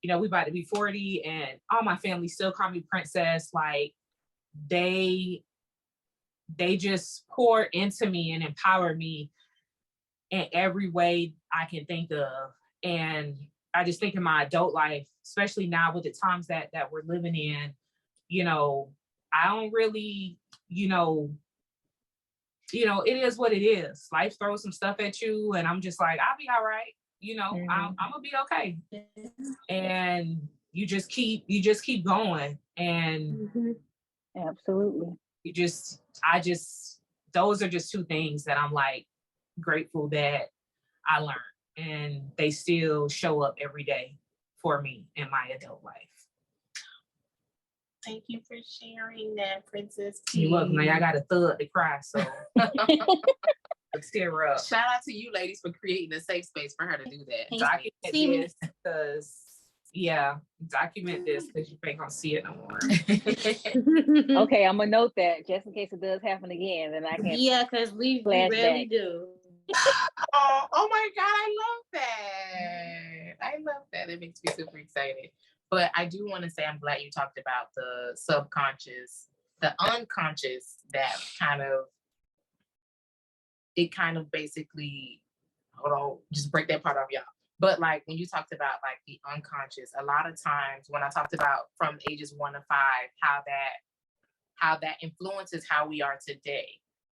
[SPEAKER 1] you know, we about to be 40 and all my family still call me Princess. Like they just pour into me and empower me in every way I can think of. And I just think in my adult life, especially now with the times that we're living in, you know, I don't really, you know, it is what it is. Life throws some stuff at you, and I'm just like, I'll be all right. You know, I'm gonna be okay. And you just keep going, and
[SPEAKER 3] Absolutely.
[SPEAKER 1] Those are just two things that I'm like grateful that I learned, and they still show up every day for me in my adult life.
[SPEAKER 2] Thank you for sharing that, Princess P.
[SPEAKER 1] You're welcome. Now I got a thug to cry, so let's tear up.
[SPEAKER 2] Shout out to you ladies for creating a safe space for her to do that.
[SPEAKER 1] Document this because you ain't gonna see it no more.
[SPEAKER 3] Okay, I'm gonna note that just in case it does happen again, then I can.
[SPEAKER 4] Yeah, because we rarely do.
[SPEAKER 2] Oh my God, I love that. I love that. It makes me super excited. But I do want to say I'm glad you talked about the subconscious, the unconscious, that kind of basically, hold on, just break that part off, y'all. But like when you talked about like the unconscious, a lot of times when I talked about from ages 1 to 5, how that influences how we are today.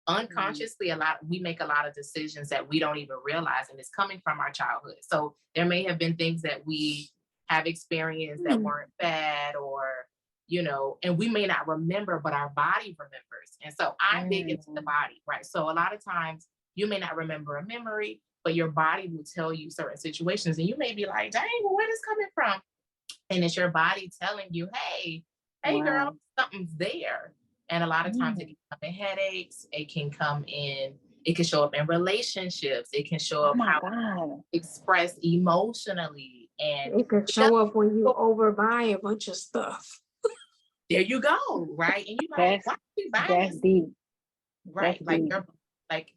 [SPEAKER 2] Unconsciously, we make a lot of decisions that we don't even realize, and it's coming from our childhood. So there may have been things that we have experienced that weren't bad, or, you know, and we may not remember, but our body remembers. And so I'm big into the body, right? So a lot of times you may not remember a memory, but your body will tell you certain situations, and you may be like, dang, well, where is this coming from? And it's your body telling you, hey, girl, something's there. And a lot of times it can come in headaches. It can show up in relationships. It can show up how expressed emotionally. And
[SPEAKER 5] it could show up when you overbuy a bunch of stuff.
[SPEAKER 2] There you go, right? And you like, why are you buying this?
[SPEAKER 3] Deep.
[SPEAKER 2] Right.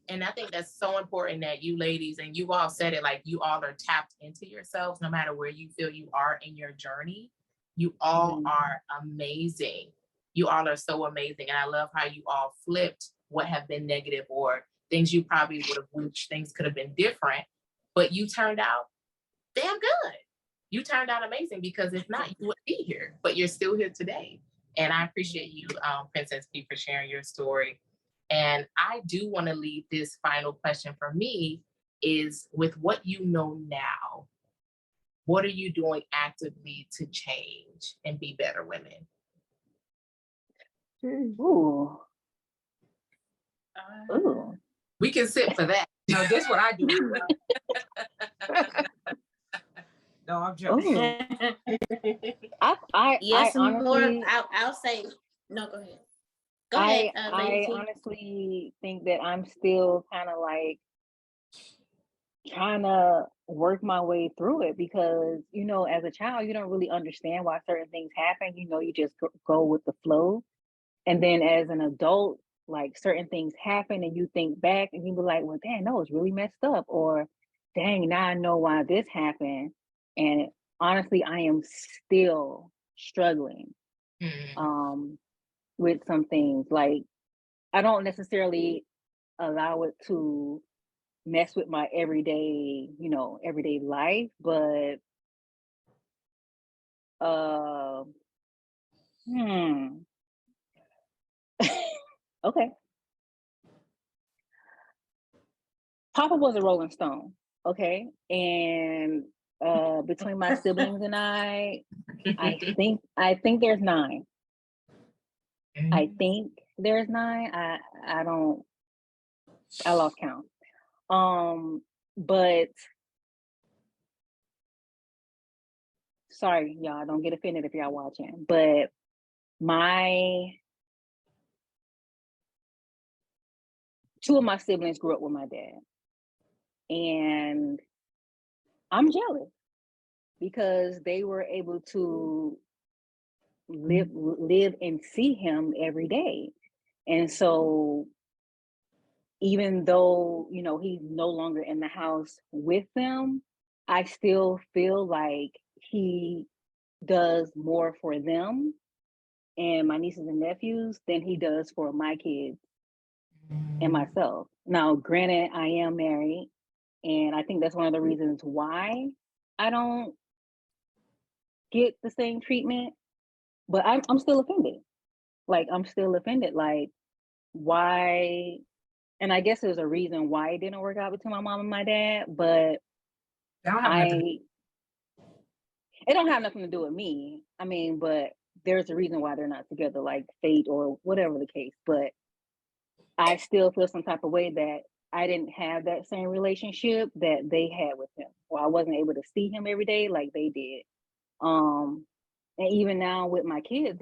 [SPEAKER 2] And I think that's so important that you ladies, and you all said it, like you all are tapped into yourselves, no matter where you feel you are in your journey. You all are amazing. You all are so amazing. And I love how you all flipped what have been negative or things you probably would have wished things could have been different, but you turned out damn good. You turned out amazing, because if not, you wouldn't be here, but you're still here today. And I appreciate you, Princess P, for sharing your story. And I do want to leave this final question for me is, with what you know now, what are you doing actively to change and be better women?
[SPEAKER 3] Ooh.
[SPEAKER 2] We can sit for that.
[SPEAKER 1] No, this is what I do. No, I'm joking.
[SPEAKER 4] Yes,
[SPEAKER 3] I honestly,
[SPEAKER 4] I'll say no. Go ahead.
[SPEAKER 3] I honestly think that I'm still kind of like trying to work my way through it, because, you know, as a child, you don't really understand why certain things happen. You know, you just go with the flow. And then as an adult, like certain things happen and you think back and you be like, well, dang, that was really messed up. Or dang, now I know why this happened. And honestly, I am still struggling with some things. Like, I don't necessarily allow it to mess with my everyday, everyday life, but okay. Papa was a Rolling Stone, okay? And between my siblings and I think there's 9. I think there's 9. I lost count. But sorry, y'all, don't get offended if y'all watching. But two of my siblings grew up with my dad. And I'm jealous because they were able to live and see him every day. And so even though, he's no longer in the house with them, I still feel like he does more for them and my nieces and nephews than he does for my kids and myself. Now, granted, I am married, and I think that's one of the reasons why I don't get the same treatment, but I'm still offended. I'm still offended. Why? And I guess there's a reason why it didn't work out between my mom and my dad, but it don't have nothing to do with me. I mean, but there's a reason why they're not together, like fate or whatever the case. But I still feel some type of way that I didn't have that same relationship that they had with him, or I wasn't able to see him every day like they did. And even now with my kids,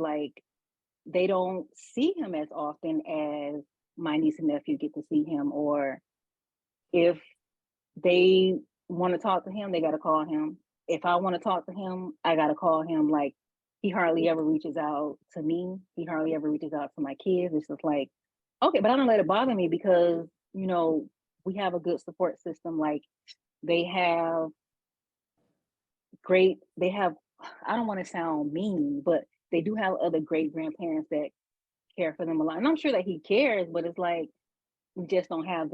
[SPEAKER 3] they don't see him as often as my niece and nephew get to see him, or if they want to talk to him, they got to call him. If I want to talk to him, I got to call him. He hardly ever reaches out to me. He hardly ever reaches out to my kids. It's just okay, but I don't let it bother me because, we have a good support system. They have I don't want to sound mean, but they do have other great grandparents that care for them a lot. And I'm sure that he cares, but it's we just don't have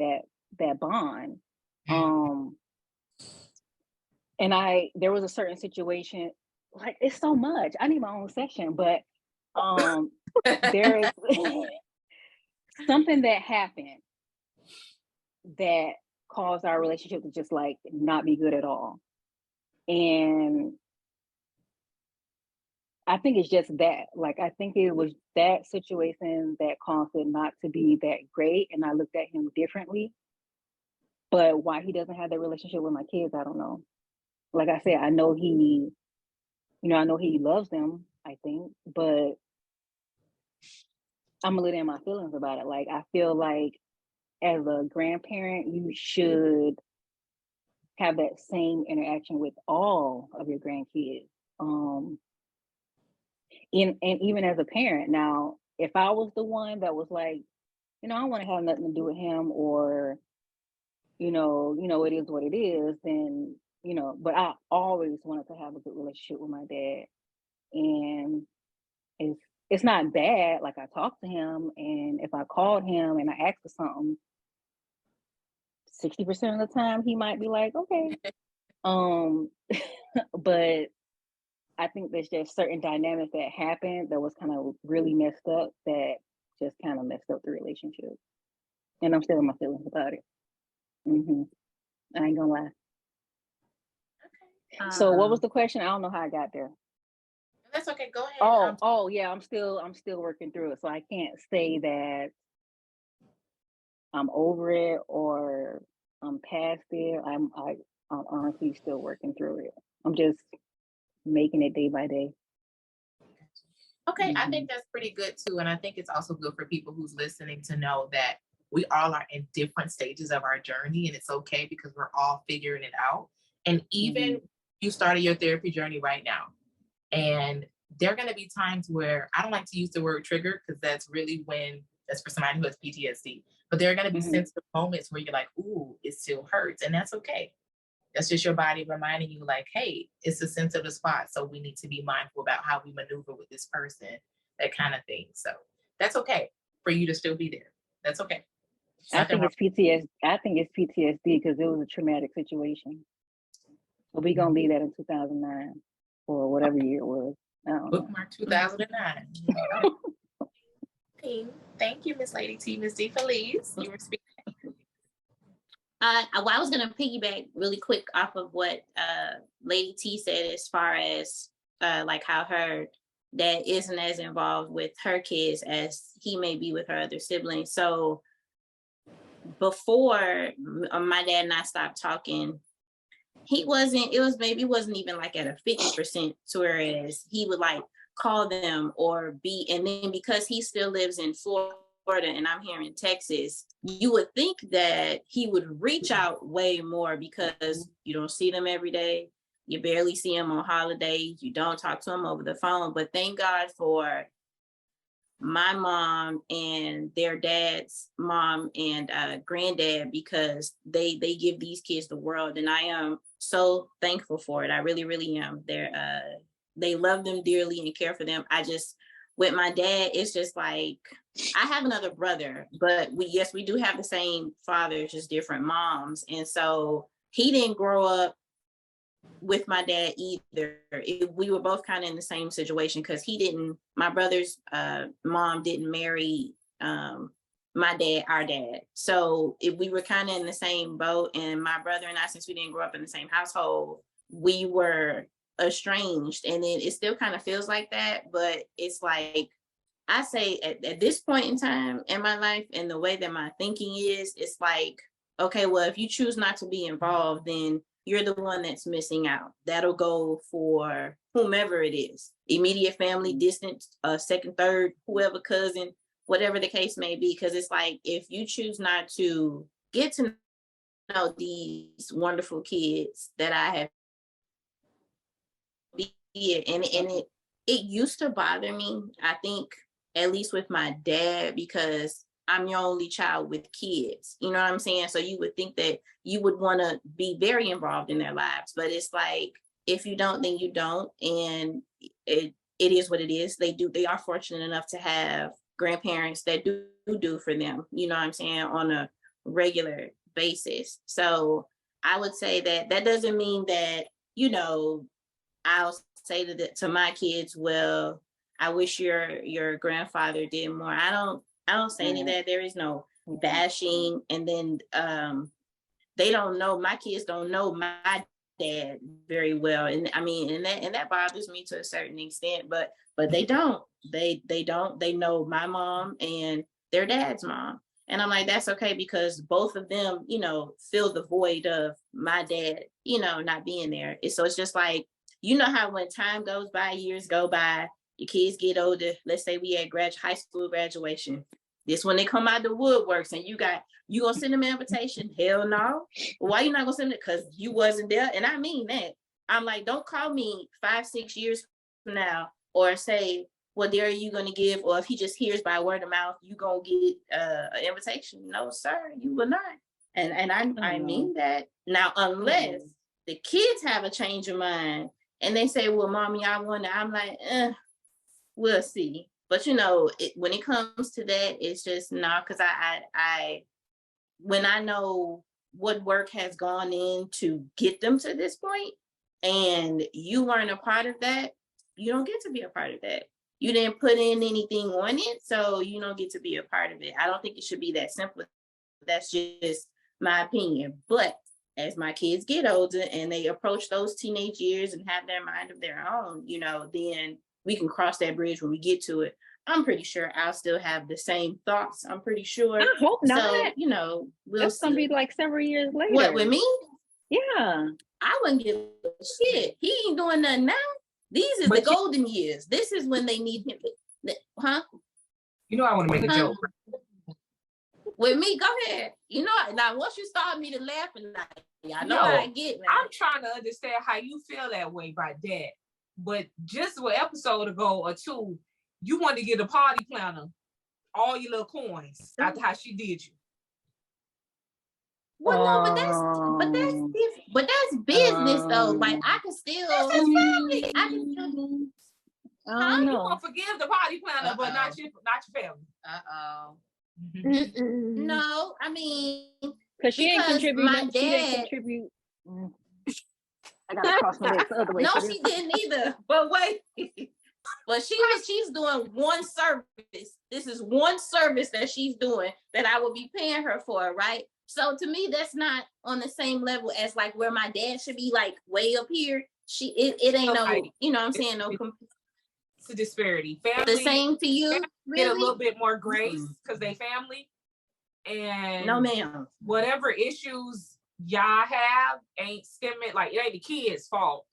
[SPEAKER 3] that bond. And there was a certain situation, it's so much. I need my own section, but there's something that happened that caused our relationship to just not be good at all. And I think it's just that. I think it was that situation that caused it not to be that great. And I looked at him differently. But why he doesn't have that relationship with my kids, I don't know. Like I said, I know he loves them, I think, but I'm a little in my feelings about it. I feel like as a grandparent, you should have that same interaction with all of your grandkids. And even as a parent. Now, if I was the one that was I don't want to have nothing to do with him, or it is what it is, then but I always wanted to have a good relationship with my dad. And it's not bad. I talked to him, and if I called him and I asked for something, 60% of the time he might be okay. But I think there's just certain dynamics that happened that was kind of really messed up, that just kind of messed up the relationship. And I'm still in my feelings about it. I ain't gonna lie. Okay. So what was the question? I don't know how I got there.
[SPEAKER 2] That's okay. Go ahead.
[SPEAKER 3] Oh yeah, I'm still working through it. So I can't say that I'm over it or I'm past it. I'm honestly still working through it. I'm just making it day by day.
[SPEAKER 2] Okay, I think that's pretty good too. And I think it's also good for people who's listening to know that we all are in different stages of our journey, and it's okay because we're all figuring it out. And even you started your therapy journey right now, and there are going to be times where I don't like to use the word trigger because that's for somebody who has PTSD, but there are going to be sensitive moments where you're ooh, it still hurts, and that's okay. That's just your body reminding you hey, it's a sensitive spot. So we need to be mindful about how we maneuver with this person, that kind of thing. So that's okay for you to still be there. That's okay.
[SPEAKER 3] I think it's PTSD. I think it's PTSD because it was a traumatic situation. But we're gonna leave that in 2009 or whatever year it was. I don't know.
[SPEAKER 2] Bookmark 2009. Thank you, Miss Lady T. Miss D. Felice, you were speaking.
[SPEAKER 4] I was going to piggyback really quick off of what Lady T said as far as like how her dad isn't as involved with her kids as he may be with her other siblings. So before my dad and I stopped talking, it wasn't even like at a 50% to whereas he would like call them or be, and then because he still lives in Florida and I'm here in Texas, you would think that he would reach out way more because you don't see them every day. You barely see them on holidays. You don't talk to them over the phone. But thank God for my mom and their dad's mom and granddad, because they give these kids the world. And I am so thankful for it. I really, really am. They love them dearly and care for them. With my dad, it's just like, I have another brother, but we do have the same father, just different moms. And so he didn't grow up with my dad either. We were both kind of in the same situation because my brother's mom didn't marry my dad, our dad. So we were kind of in the same boat. And my brother and I, since we didn't grow up in the same household, we were estranged. And then it still kind of feels like that, but it's like, I say at this point in time in my life and the way that my thinking is, it's like, okay, well, if you choose not to be involved, then you're the one that's missing out. That'll go for whomever it is, immediate family, distant, second, third, whoever, cousin, whatever the case may be. Because it's like, if you choose not to get to know these wonderful kids that I have, and it used to bother me, I think, at least with my dad, because I'm your only child with kids. You know what I'm saying? So you would think that you would want to be very involved in their lives. But it's like, if you don't, then you don't. And it is what it is. They are fortunate enough to have grandparents that do for them, you know what I'm saying, on a regular basis. So I would say that doesn't mean that, I'll say to my kids, well, I wish your grandfather did more. I don't say any of that. There is no bashing. And then they don't know, my kids don't know my dad very well. And I mean, and that bothers me to a certain extent, but they don't. They know my mom and their dad's mom. And I'm like, that's okay, because both of them, fill the void of my dad, not being there. So it's just like, how when time goes by, years go by, your kids get older. Let's say we had high school graduation. This when they come out the woodworks and you gonna send them an invitation? Hell no. Why you not gonna send it? Because you wasn't there. And I mean that. I'm like, don't call me 5-6 years from now or say, what dare you gonna give? Or if he just hears by word of mouth, you gonna get an invitation. No, sir, you will not. And I mean that. Now, unless the kids have a change of mind and they say, well, mommy, I wonder, I'm like, we'll see. But when it comes to that, it's just because I when I know what work has gone in to get them to this point, and you weren't a part of that, you don't get to be a part of that. You didn't put in anything on it, so you don't get to be a part of it. I don't think it should be that simple. That's just my opinion. But as my kids get older and they approach those teenage years and have their mind of their own, then we can cross that bridge when we get to it. I'm pretty sure I'll still have the same thoughts. I'm pretty sure.
[SPEAKER 3] I hope not.
[SPEAKER 4] So,
[SPEAKER 3] that's gonna be like several years later.
[SPEAKER 4] What, with me?
[SPEAKER 3] Yeah.
[SPEAKER 4] I wouldn't give a shit. He ain't doing nothing now. These is the golden years. This is when they need him. Huh?
[SPEAKER 1] I want to make a joke.
[SPEAKER 4] With me, go ahead. Now once you start me to laughing, I know how I get. Man.
[SPEAKER 1] I'm trying to understand how you feel that way by that. But just an episode ago or two, you wanted to get a party planner all your little coins after how she did you.
[SPEAKER 4] Well, no, but that's different. But that's business though. Like I can still. That's his family. I can still.
[SPEAKER 1] You gonna forgive the party planner, but not your family.
[SPEAKER 5] Mm-mm.
[SPEAKER 4] No, I mean,
[SPEAKER 3] Because she didn't
[SPEAKER 4] because
[SPEAKER 3] contribute.
[SPEAKER 4] my
[SPEAKER 3] She didn't
[SPEAKER 4] dad.
[SPEAKER 3] contribute. I gotta cross my legs the other way.
[SPEAKER 4] No,
[SPEAKER 3] for this.
[SPEAKER 4] she didn't either. But wait. But she's doing one service. This is one service that she's doing that I would be paying her for, right? So to me, that's not on the same level as like where my dad should be, like way up here. It ain't no,
[SPEAKER 1] Right.
[SPEAKER 4] you know what I'm saying? No,
[SPEAKER 1] It's a disparity.
[SPEAKER 4] the
[SPEAKER 1] Family
[SPEAKER 4] same to you,
[SPEAKER 1] get a
[SPEAKER 4] really?
[SPEAKER 1] little bit more grace because they family. And
[SPEAKER 4] No, ma'am.
[SPEAKER 1] whatever issues y'all have ain't stemming, like it ain't the kids' fault.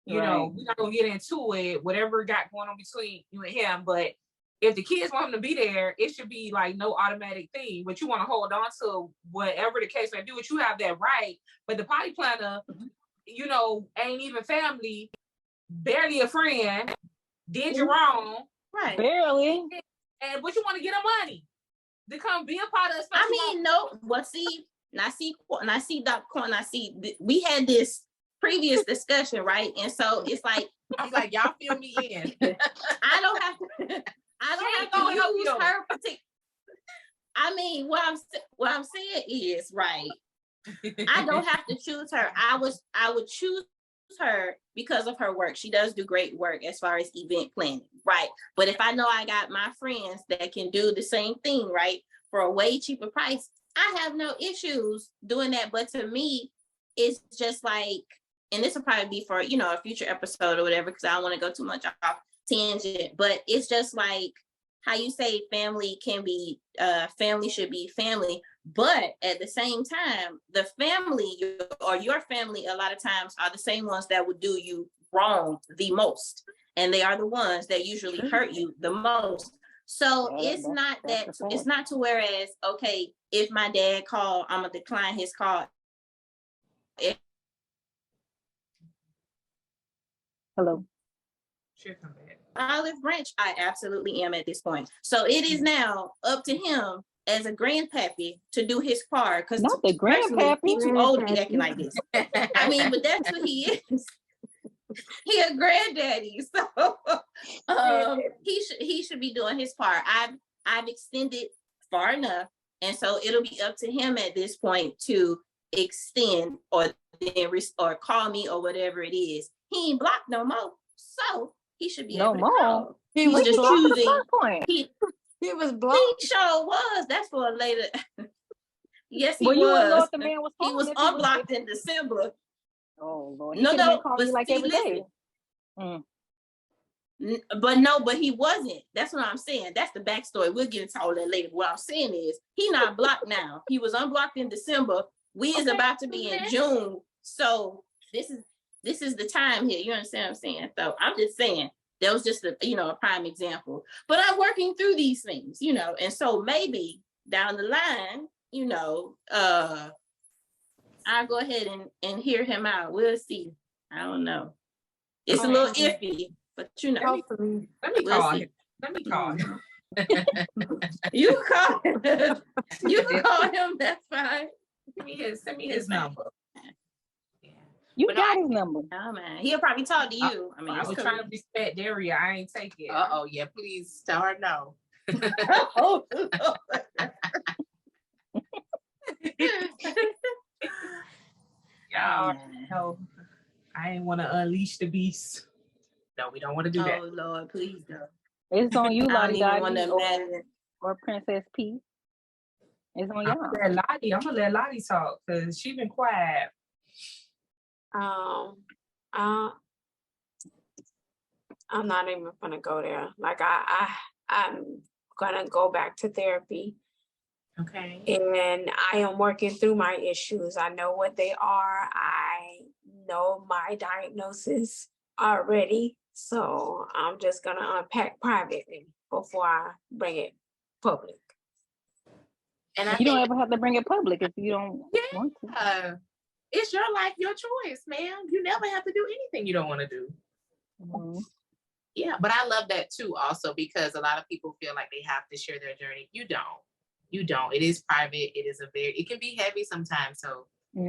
[SPEAKER 1] You know, we're not gonna get into it, whatever got going on between you and him. But if the kids want him to be there, it should be like no automatic thing. But you want to hold on to whatever the case may be, which you have that right. But the potty planner, you know, ain't even family, barely a friend, did you wrong.
[SPEAKER 4] Right.
[SPEAKER 3] Barely.
[SPEAKER 1] And but you want to get him money to come be a part of it.
[SPEAKER 4] I mean, no, but see, Doc Quan, we had this previous discussion, right? And so it's like,
[SPEAKER 2] I'm like, y'all fill me in.
[SPEAKER 4] I don't have to use her particular. I mean, what I'm saying is, right, I don't have to choose her. I would choose her because of her work. She does do great work as far as event planning, right? But if I know I got my friends that can do the same thing, right, for a way cheaper price, I have no issues doing that. But to me, it's just like, and this will probably be for, you know, a future episode or whatever, because I don't want to go too much off tangent, but it's just like how you say family can be, family should be family. But at the same time, the family or your family, a lot of times are the same ones that would do you wrong the most. And they are the ones that usually hurt you the most. So it's not to whereas, okay, if my dad called, I'm going to decline his call.
[SPEAKER 3] Hello.
[SPEAKER 4] Olive branch, I absolutely am at this point. So it is now up to him as a grandpappy to do his part. Because
[SPEAKER 3] not the grandpappy.
[SPEAKER 4] He's too old to be acting like this. I mean, but that's what he is. He a granddaddy, so he should be doing his part. I've extended far enough, and so it'll be up to him at this point to extend or call me or whatever it is. He ain't blocked no more, so he should be
[SPEAKER 3] no
[SPEAKER 4] able to
[SPEAKER 3] more.
[SPEAKER 4] call.
[SPEAKER 3] He was just choosing.
[SPEAKER 5] He was blocked.
[SPEAKER 4] He sure was. That's for a later. Yes, he
[SPEAKER 3] well,
[SPEAKER 4] was.
[SPEAKER 3] You wouldn't know if the man was
[SPEAKER 4] he was unblocked in December.
[SPEAKER 3] Oh Lord.
[SPEAKER 4] No,
[SPEAKER 3] but like every day.
[SPEAKER 4] But he wasn't. That's what I'm saying. That's the backstory. We'll get into all that later. What I'm saying is he not blocked now. He was unblocked in December. We is about to be in June. So this is the time here. You understand what I'm saying? So I'm just saying that was just a prime example. But I'm working through these things, and so maybe down the line, I'll go ahead and hear him out. We'll see. I don't know. It's a little iffy, but
[SPEAKER 1] Let me call him.
[SPEAKER 4] You call him. You can call him. That's fine.
[SPEAKER 1] Send me his number.
[SPEAKER 3] You got his number.
[SPEAKER 4] Oh man, he'll probably talk to you. I mean,
[SPEAKER 1] I was trying to respect Daria. I ain't take it.
[SPEAKER 2] Yeah, please tell her no.
[SPEAKER 4] Oh,
[SPEAKER 1] Y'all know I ain't want to unleash the beast. No, we don't want to do that.
[SPEAKER 4] Oh Lord, please don't.
[SPEAKER 3] It's on you, Lottie
[SPEAKER 4] Dottie,
[SPEAKER 3] or Princess P. It's on y'all.
[SPEAKER 1] I'm gonna let Lottie talk because she been quiet.
[SPEAKER 5] I'm not even gonna go there. Like I'm gonna go back to therapy.
[SPEAKER 1] Okay.
[SPEAKER 5] And I am working through my issues. I know what they are. I know my diagnosis already. So I'm just gonna unpack privately before I bring it public.
[SPEAKER 2] And
[SPEAKER 3] you don't ever have to bring it public if you don't want to.
[SPEAKER 2] It's your life, your choice, ma'am. You never have to do anything you don't want to do.
[SPEAKER 3] Mm-hmm.
[SPEAKER 2] Yeah, but I love that too also because a lot of people feel like they have to share their journey. You don't. It is private. It can be heavy sometimes. So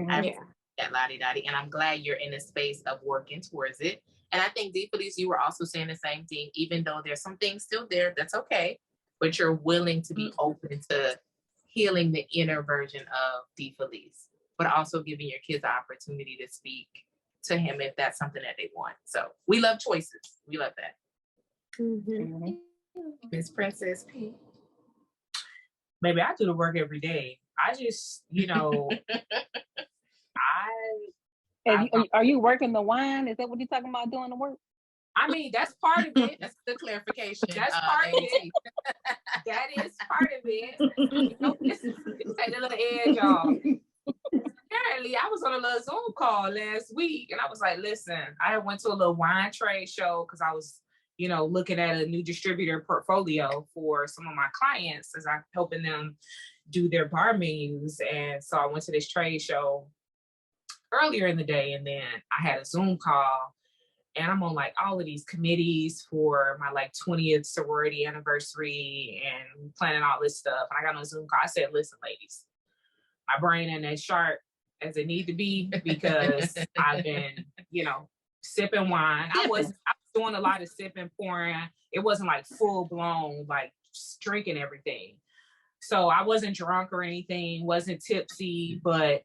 [SPEAKER 2] I that Lottie Dottie, and I'm glad you're in a space of working towards it. And I think deeply you were also saying the same thing, even though there's some things still there, that's okay. but you're willing to be open to healing the inner version of DeFelice, but also giving your kids the opportunity to speak to him if that's something that they want. So we love choices. We love that. Miss Princess P.
[SPEAKER 1] Maybe I do the work every day. I just,
[SPEAKER 3] Are you working the wine? Is that what you're talking about, doing the work?
[SPEAKER 1] I mean, that's part of it.
[SPEAKER 2] That's the clarification.
[SPEAKER 1] That's part of it. That is part of it. This take a little edge off. Apparently, I was on a little Zoom call last week, and I was like, listen, I went to a little wine trade show because I was, looking at a new distributor portfolio for some of my clients as I'm helping them do their bar menus. And so I went to this trade show earlier in the day, and then I had a Zoom call, and I'm on like all of these committees for my like 20th sorority anniversary and planning all this stuff. And I got on a Zoom call. I said, listen, ladies, my brain ain't as sharp as it need to be because I've been, sipping wine. I was doing a lot of sipping, pouring. It wasn't like full blown, like drinking everything. So I wasn't drunk or anything, wasn't tipsy, but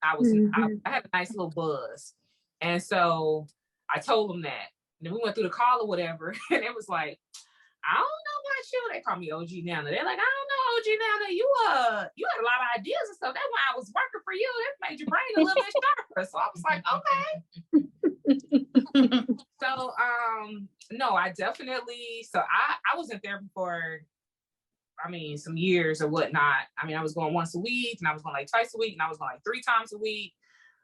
[SPEAKER 1] I was, I had a nice little buzz. And so I told them that. And then we went through the call or whatever. And it was like, I don't know about you. They call me OG Nana. They're like, I don't know, OG Nana. You had a lot of ideas and stuff. That's why I was working for you. That made your brain a little bit sharper. So I was like, okay. So, no, I definitely, I was in therapy for, some years or whatnot. I was going once a week, and I was going like twice a week, and I was going like 3 times a week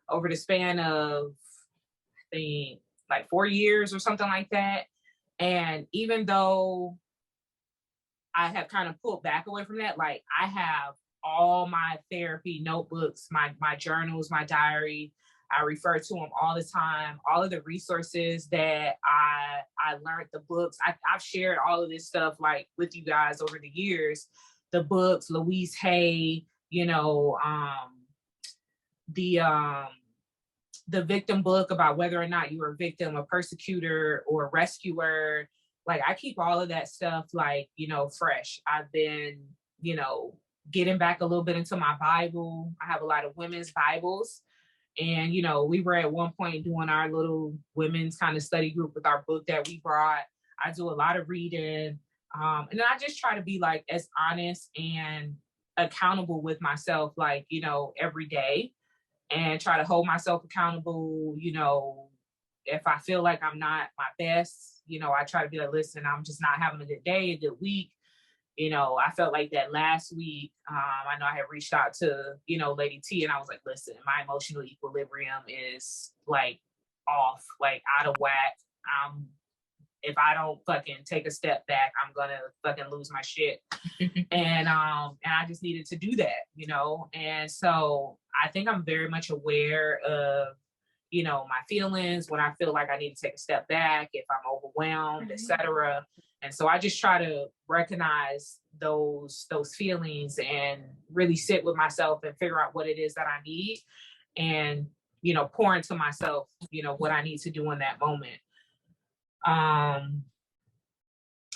[SPEAKER 1] over the span of, I think, like 4 years or something like that. And even though I have kind of pulled back away from that, like I have all my therapy notebooks, my journals, my diary. I refer to them all the time. All of the resources that I learned, the books. I've shared all of this stuff like with you guys over the years. The books, Louise Hay, the victim book about whether or not you were a victim, a persecutor, or a rescuer. Like I keep all of that stuff like, fresh. I've been, getting back a little bit into my Bible. I have a lot of women's Bibles. And, we were at one point doing our little women's kind of study group with our book that we brought. I do a lot of reading. And then I just try to be like as honest and accountable with myself, like, every day, and try to hold myself accountable. If I feel like I'm not my best, I try to be like, listen, I'm just not having a good day, a good week. I felt like that last week. I know I had reached out to, Lady T, and I was like, listen, my emotional equilibrium is like off, like out of whack. If I don't fucking take a step back, I'm gonna fucking lose my shit. And I just needed to do that, And so I think I'm very much aware of, my feelings when I feel like I need to take a step back, if I'm overwhelmed, etc. And so I just try to recognize those feelings and really sit with myself and figure out what it is that I need, and, pour into myself, what I need to do in that moment.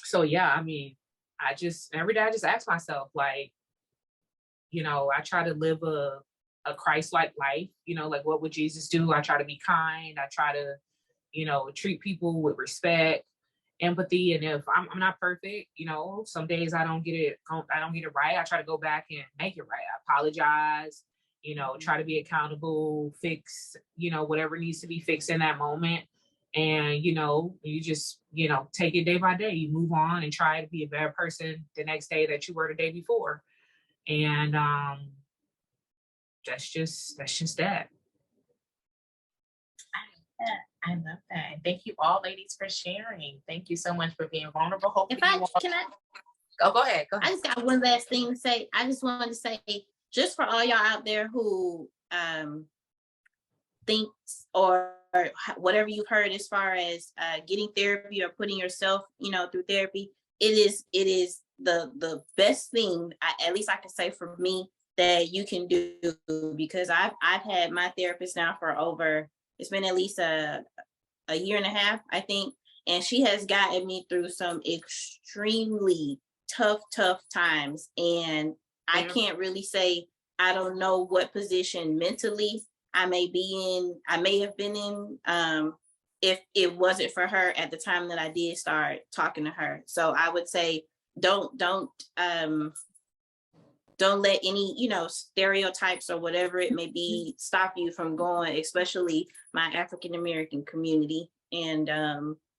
[SPEAKER 1] So yeah, every day I just ask myself, like, I try to live a Christ-like life, like what would Jesus do? I try to be kind. I try to, treat people with respect, empathy. And if I'm not perfect, some days I don't get it right. I try to go back and make it right. I apologize, try to be accountable, fix, whatever needs to be fixed in that moment. And, you just, take it day by day. You move on and try to be a better person the next day that you were the day before. And that's just that.
[SPEAKER 2] I love that. Thank you all, ladies, for sharing. Thank you so much for being vulnerable. Hopefully go ahead.
[SPEAKER 4] I just got one last thing to say. I just wanted to say, just for all y'all out there who thinks or whatever you've heard as far as getting therapy or putting yourself, through therapy, it is the best thing, at least I can say for me, that you can do, because I've had my therapist now for it's been at least a year and a half, I think, and she has gotten me through some extremely tough times. And I can't really say, I don't know what position mentally I may have been in, if it wasn't for her at the time that I did start talking to her. So I would say, don't let any, stereotypes or whatever it may be stop you from going, especially my African American community. And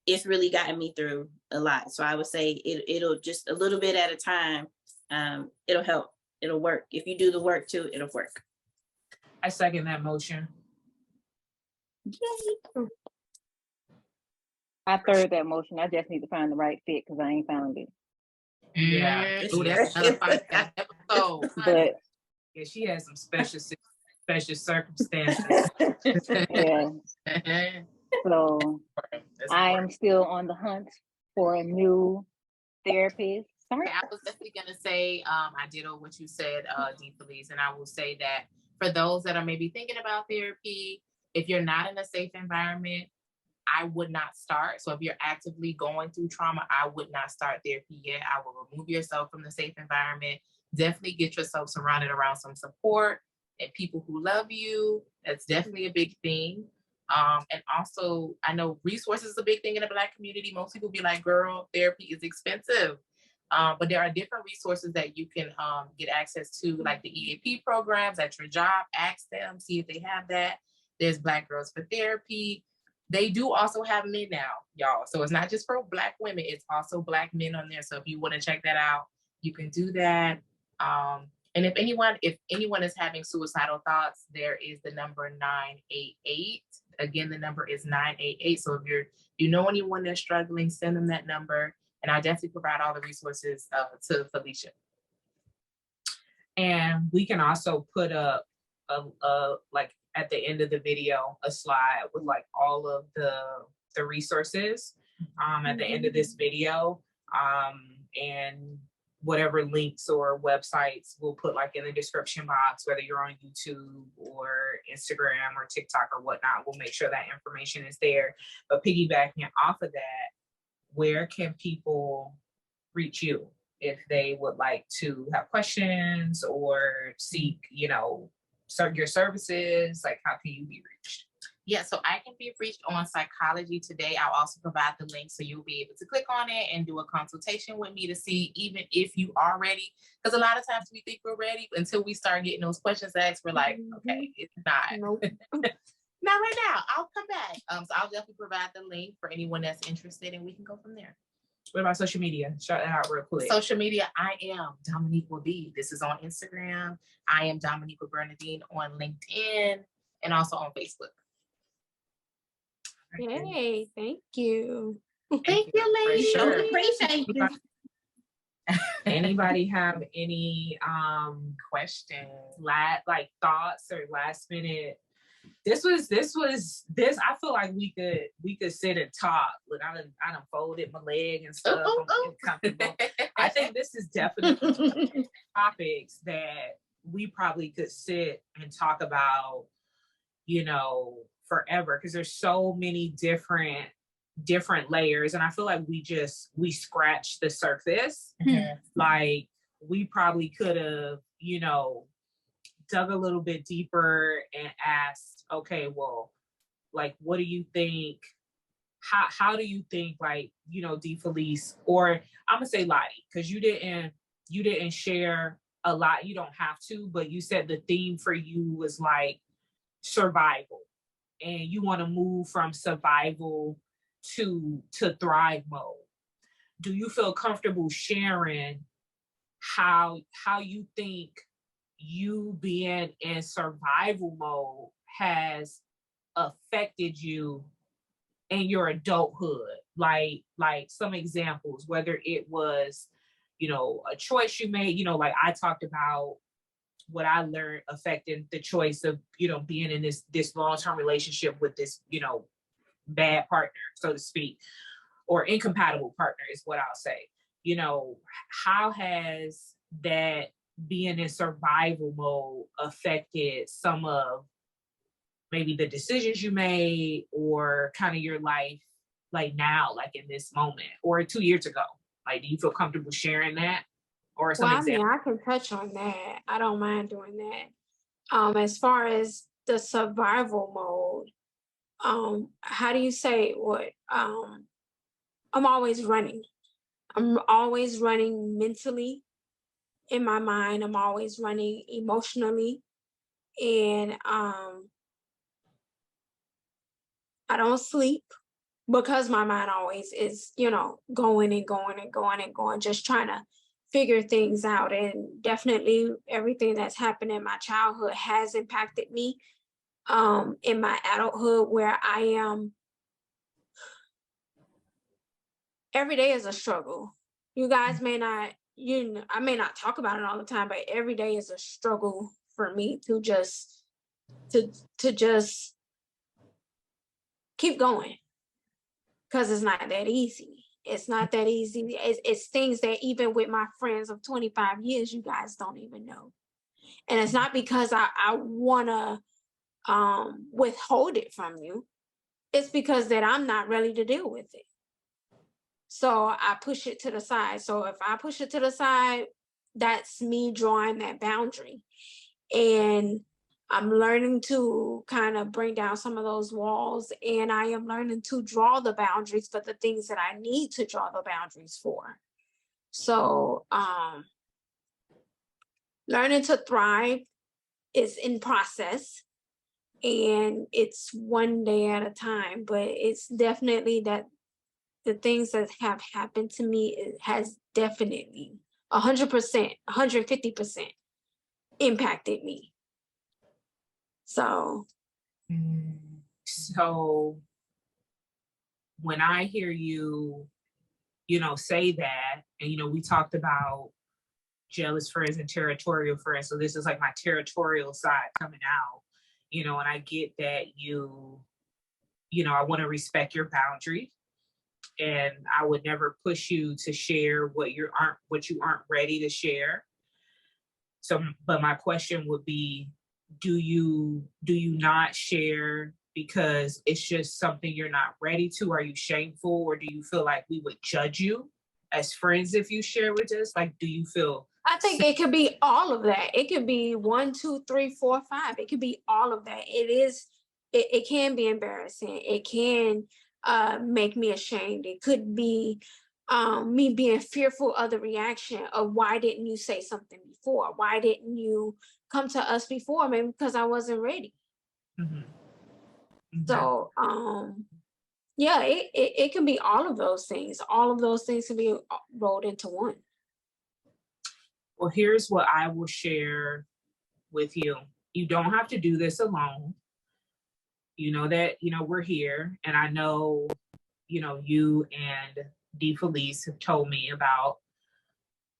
[SPEAKER 4] it's really gotten me through a lot. So I would say it'll just a little bit at a time. It'll help. It'll work. If you do the work too, it'll work.
[SPEAKER 1] I second that motion.
[SPEAKER 4] Yay.
[SPEAKER 3] I third that motion. I just need to find the right fit because I ain't found it.
[SPEAKER 1] Yeah.
[SPEAKER 2] Ooh, that's another podcast episode.
[SPEAKER 3] But
[SPEAKER 1] Yeah, she has some special circumstances.
[SPEAKER 3] yeah, so I am still on the hunt for a new therapist. Sorry.
[SPEAKER 2] I was definitely gonna say, I ditto what you said, D. Felice, and I will say that for those that are maybe thinking about therapy, if you're not in a safe environment, I would not start. So if you're actively going through trauma, I would not start therapy yet. I will remove yourself from the safe environment. Definitely get yourself surrounded around some support and people who love you. That's definitely a big thing. And also, I know resources is a big thing in the Black community. Most people be like, girl, therapy is expensive. But there are different resources that you can get access to, like the EAP programs at your job. Ask them, see if they have that. There's Black Girls for Therapy. They do also have men now, y'all. So it's not just for Black women, it's also Black men on there. So if you want to check that out, you can do that. And if anyone is having suicidal thoughts, there is the number 988. Again, the number is 988. So if you know anyone that's struggling, send them that number. And I definitely provide all the resources to Felicia.
[SPEAKER 1] And we can also put up like at the end of the video, a slide with like all of the resources at the end of this video. And whatever links or websites we'll put like in the description box, whether you're on YouTube or Instagram or TikTok or whatnot, we'll make sure that information is there. But piggybacking off of that, where can people reach you if they would like to have questions or seek, your services? Like, how can you be reached?
[SPEAKER 2] Yeah, so I can be reached on Psychology Today. I'll also provide the link so you'll be able to click on it and do a consultation with me to see even if you are ready. Because a lot of times we think we're ready until we start getting those questions asked. We're like, okay, it's not.
[SPEAKER 5] Nope.
[SPEAKER 2] Not right now. I'll come back. So I'll definitely provide the link for anyone that's interested, and we can go from there.
[SPEAKER 1] What about social media? Shout that out real quick.
[SPEAKER 2] Social media, I am Dominique B. This is on Instagram. I am Dominique Bernadine on LinkedIn and also on Facebook.
[SPEAKER 5] Yay, thank you.
[SPEAKER 2] Thank you, ladies.
[SPEAKER 1] Sure.
[SPEAKER 4] Appreciate you.
[SPEAKER 1] Anybody have any questions, like thoughts or last minute? This I feel like we could sit and talk. Look, I done folded my leg and stuff. I think this is definitely topics that we probably could sit and talk about, forever, because there's so many different layers, and I feel like we scratched the surface. Like we probably could have, dug a little bit deeper and asked, okay, well, like, what do you think? How do you think, like, D. Felice, or I'm gonna say Lottie, because you didn't share a lot. You don't have to, but you said the theme for you was like survival, and you want to move from survival to thrive mode. Do you feel comfortable sharing how you think you being in survival mode has affected you in your adulthood? Like some examples, whether it was, a choice you made, like I talked about what I learned affecting the choice of, being in this long-term relationship with this, bad partner, so to speak, or incompatible partner is what I'll say. How has that being in survival mode affected some of maybe the decisions you made or kind of your life, like now, like in this moment, or 2 years ago? Like, do you feel comfortable sharing that? Or some
[SPEAKER 5] Well, I mean,
[SPEAKER 1] examples?
[SPEAKER 5] I can touch on that. I don't mind doing that. As far as the survival mode, how do you say what? I'm always running. I'm always running mentally in my mind. I'm always running emotionally. And I don't sleep because my mind always is, going and going and going and going, just trying to figure things out. And definitely everything that's happened in my childhood has impacted me in my adulthood, where I am. Every day is a struggle. You guys may not, I may not talk about it all the time, but every day is a struggle for me to just just keep going, because it's not that easy. It's not that easy. It's things that even with my friends of 25 years, you guys don't even know. And it's not because I want to withhold it from you. It's because that I'm not ready to deal with it. So I push it to the side. So if I push it to the side, that's me drawing that boundary. And I'm learning to kind of bring down some of those walls, and I am learning to draw the boundaries for the things that I need to draw the boundaries for. So learning to thrive is in process, and it's one day at a time, but it's definitely that the things that have happened to me, it has definitely 100%, 150% impacted me. So
[SPEAKER 1] When I hear you, say that, and, we talked about jealous friends and territorial friends. So this is like my territorial side coming out, and I get that I want to respect your boundary, and I would never push you to share what you aren't ready to share. So, but my question would be, do you not share because it's just something you're not ready to? Are you shameful, or do you feel like we would judge you as friends if you share with us? Like, do you feel?
[SPEAKER 5] I think it could be all of that. It could be 1, 2, 3, 4, 5. It could be all of that. It can be embarrassing. It can make me ashamed. It could be me being fearful of the reaction of, why didn't you say something before? Why didn't you come to us before? Maybe because I wasn't ready.
[SPEAKER 1] Mm-hmm. Mm-hmm.
[SPEAKER 5] So yeah, it can be all of those things. All of those things can be rolled into one.
[SPEAKER 1] Well, here's what I will share with you. You don't have to do this alone. You know that, we're here. And I know, you and D. Felice have told me about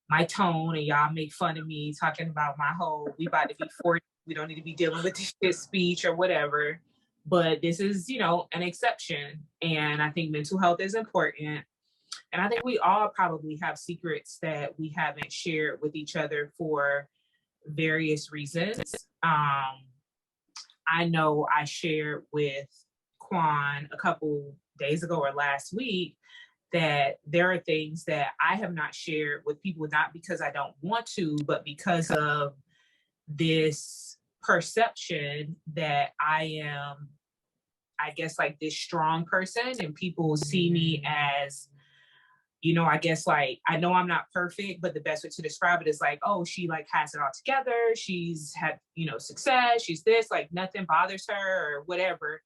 [SPEAKER 1] my tone, and y'all make fun of me talking about my whole, we about to be 40, we don't need to be dealing with this shit speech or whatever. But this is, an exception. And I think mental health is important. And I think we all probably have secrets that we haven't shared with each other for various reasons. I know I shared with Quan a couple days ago or last week that there are things that I have not shared with people, not because I don't want to, but because of this perception that I am, I guess, like this strong person, and people see me as, I guess, like, I know I'm not perfect, but the best way to describe it is like, oh, she like has it all together. She's had, success. She's this, like nothing bothers her or whatever.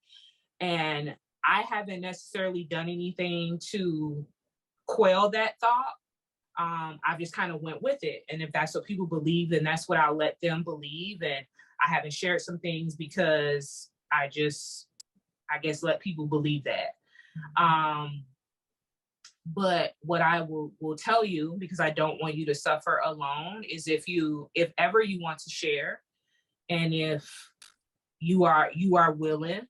[SPEAKER 1] And I haven't necessarily done anything to quell that thought. I've just kind of went with it. And if that's what people believe, then that's what I'll let them believe. And I haven't shared some things because I guess, let people believe that. But what I will tell you, because I don't want you to suffer alone, is if ever you want to share, and if you are willing,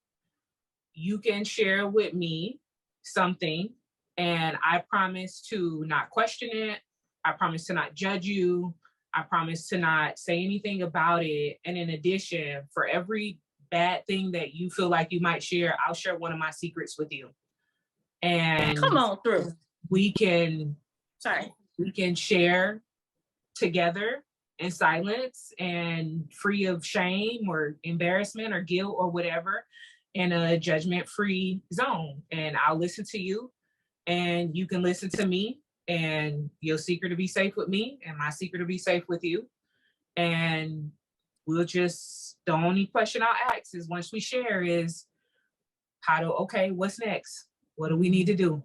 [SPEAKER 1] you can share with me something, and I promise to not question it. I promise to not judge you. I promise to not say anything about it. And in addition, for every bad thing that you feel like you might share, I'll share one of my secrets with you. And
[SPEAKER 4] come on through.
[SPEAKER 1] We can
[SPEAKER 4] Sorry.
[SPEAKER 1] We can share together in silence and free of shame or embarrassment or guilt or whatever, in a judgment-free zone. And I'll listen to you and you can listen to me, and your secret to be safe with me and my secret to be safe with you. And we'll just, the only question I'll ask is, once we share, is okay, what's next? What do we need to do?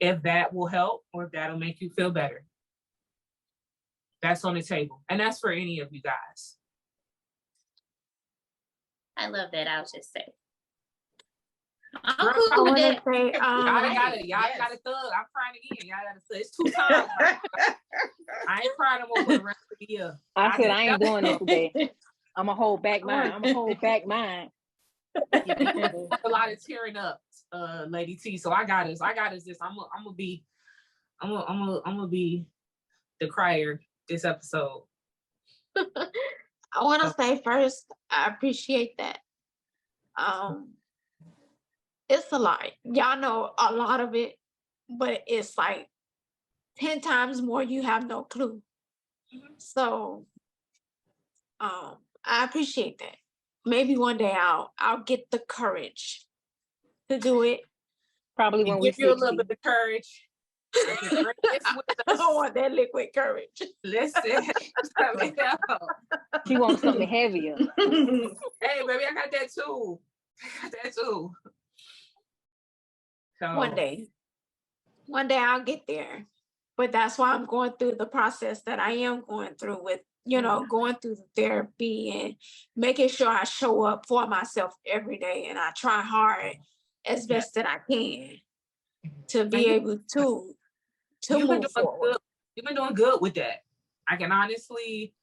[SPEAKER 1] If that will help or if that'll make you feel better. That's on the table. And that's for any of you guys.
[SPEAKER 4] I love that. I'll just say.
[SPEAKER 1] Girl,
[SPEAKER 4] I'm cool with that.
[SPEAKER 1] Y'all got a thug. I'm crying again. Y'all got a thug. It's 2 times. I ain't crying no more for the rest of the year.
[SPEAKER 3] I said I ain't doing it today. I'm gonna hold back mine.
[SPEAKER 1] A lot of tearing up, Lady T. So I got us. This. I'm gonna be the crier this episode.
[SPEAKER 5] I want to say first, I appreciate that. It's a lot. Y'all know a lot of it, but it's like 10 times more. You have no clue. So, I appreciate that. Maybe one day I'll get the courage to do it.
[SPEAKER 3] Probably when we
[SPEAKER 1] give you a little bit of courage.
[SPEAKER 5] I don't want that liquid courage.
[SPEAKER 1] Listen,
[SPEAKER 3] she wants something heavier.
[SPEAKER 1] Hey, baby, I got that too. So
[SPEAKER 5] one day I'll get there. But that's why I'm going through the process that I am going through with, going through the therapy and making sure I show up for myself every day, and I try hard as best that I can to be able to move forward.
[SPEAKER 1] You've been doing good with that. I can honestly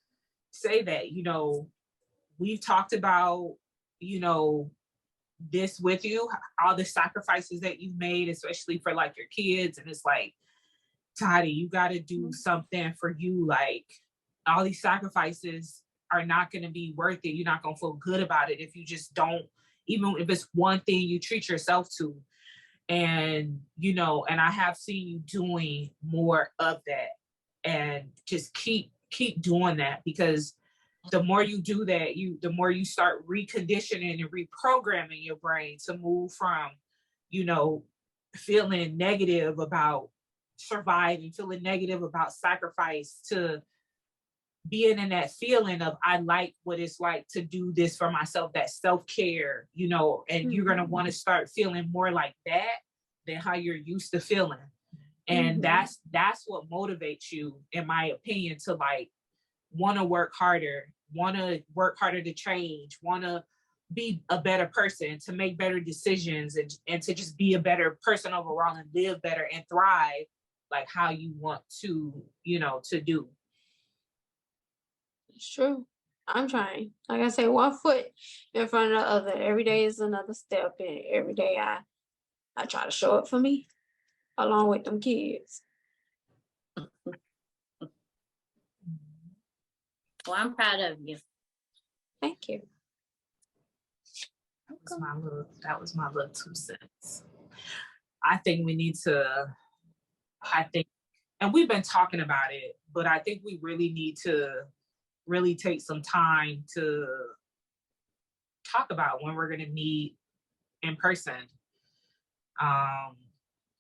[SPEAKER 1] say that, we've talked about, this with you, all the sacrifices that you've made, especially for like your kids. And it's like, Toddy, you got to do something for you. Like, all these sacrifices are not going to be worth it. You're not going to feel good about it if you just don't, even if it's one thing you treat yourself to. And, and I have seen you doing more of that, and just keep doing that, because the more you do that, the more you start reconditioning and reprogramming your brain to move from, feeling negative about surviving, feeling negative about sacrifice, to being in that feeling of, I like what it's like to do this for myself, that self-care, and you're going to want to start feeling more like that than how you're used to feeling. And that's what motivates you, in my opinion, to like want to work harder to change, want to be a better person, to make better decisions, and to just be a better person overall and live better and thrive like how you want to, to do.
[SPEAKER 5] It's true. I'm trying. Like I say, one foot in front of the other. Every day is another step, and every day I try to show up for me along with them kids.
[SPEAKER 4] Well, I'm proud of you.
[SPEAKER 5] Thank you.
[SPEAKER 1] That was my little 2 cents. I think we need to, and we've been talking about it, but I think we really need to really take some time to talk about when we're going to meet in person,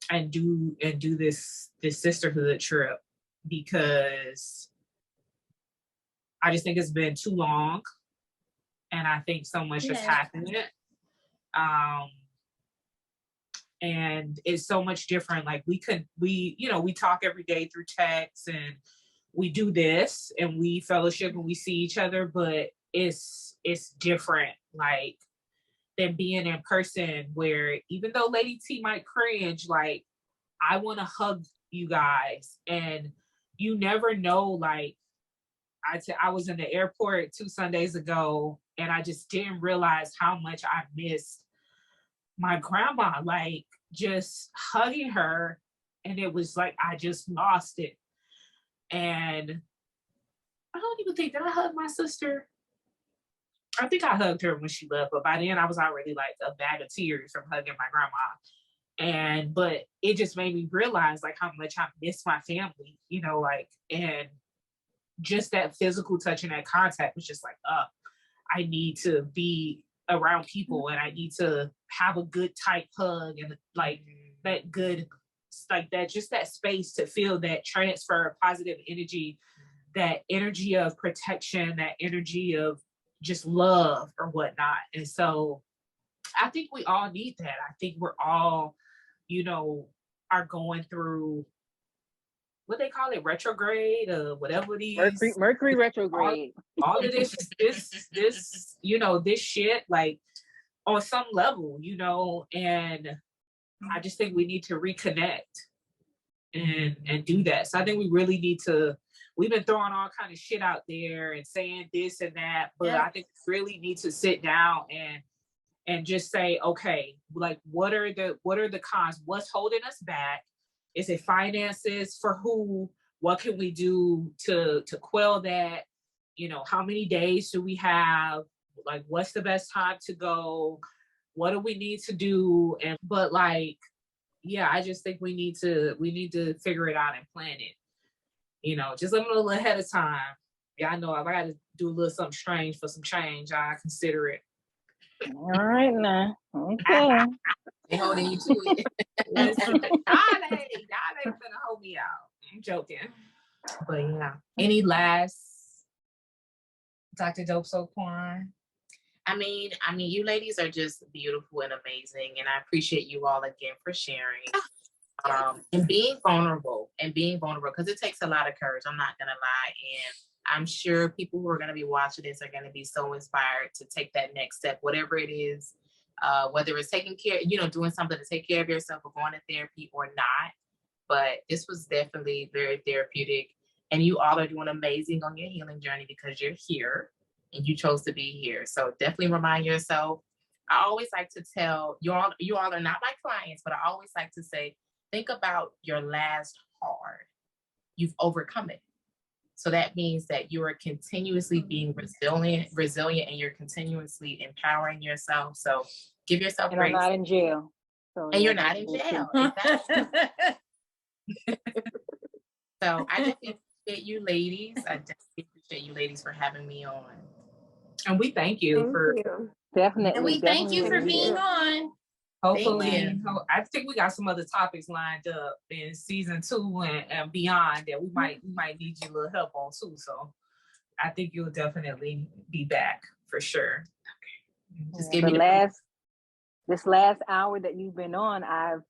[SPEAKER 1] and do this sisterhood trip, because I just think it's been too long, and I think so much has happened. And it's so much different. Like we talk every day through text, and we do this, and we fellowship, and we see each other, but it's different, like, than being in person, where even though Lady T might cringe, like, I want to hug you guys. And you never know, like, I was in the airport 2 Sundays ago, and I just didn't realize how much I missed my grandma, like, just hugging her. And it was like, I just lost it. And I don't even think, did I hug my sister? I think I hugged her when she left, but by then I was already like a bag of tears from hugging my grandma. but it just made me realize like how much I miss my family, you know, like, and just that physical touch and that contact was just like, I need to be around people and I need to have a good tight hug and like that good, like that, just that space to feel that transfer of positive energy, that energy of protection, that energy of just love or whatnot. And so I think we all need that. I think we're all, you know, are going through what they call it, retrograde, whatever these
[SPEAKER 3] Mercury retrograde.
[SPEAKER 1] all of this, you know, this shit, like on some level, you know, and I just think we need to reconnect and do that. So I think we really need to, we've been throwing all kind of shit out there and saying this and that, but I think we really need to sit down and just say, okay, like what are the cons? What's holding us back? Is it finances? For who? What can we do to quell that? You know, how many days do we have? Like, what's the best time to go? What do we need to do? But like, yeah, I just think we need to figure it out and plan it. You know, just a little ahead of time. Yeah, I know if I got to do a little something strange for some change, I consider it.
[SPEAKER 3] All right now. Okay.
[SPEAKER 2] They holding you to it.
[SPEAKER 1] Listen, y'all ain't gonna hold me out. I'm joking. But yeah. Any last Dr. Dope Soul Quan?
[SPEAKER 2] I mean, you ladies are just beautiful and amazing, and I appreciate you all again for sharing. And being vulnerable, because it takes a lot of courage. I'm not gonna lie, and I'm sure people who are gonna be watching this are gonna be so inspired to take that next step, whatever it is, whether it's taking care, you know, doing something to take care of yourself or going to therapy or not. But this was definitely very therapeutic, and you all are doing amazing on your healing journey because you're here and you chose to be here. So definitely remind yourself. I always like to tell you all are not my clients, but I always like to say, think about your last hard. You've overcome it. So that means that you are continuously being resilient, and you're continuously empowering yourself. So give yourself
[SPEAKER 3] and
[SPEAKER 2] grace.
[SPEAKER 3] I'm not in jail. So
[SPEAKER 2] and you're not in jail. Exactly. So I definitely appreciate you ladies. I definitely appreciate you ladies for having me on.
[SPEAKER 1] And we thank you for
[SPEAKER 3] definitely.
[SPEAKER 4] And we thank you for being on.
[SPEAKER 1] Hopefully, I think we got some other topics lined up in season 2 and beyond that we might need you a little help on too. So I think you'll definitely be back for sure.
[SPEAKER 2] Just give me
[SPEAKER 3] this last hour that you've been on, I've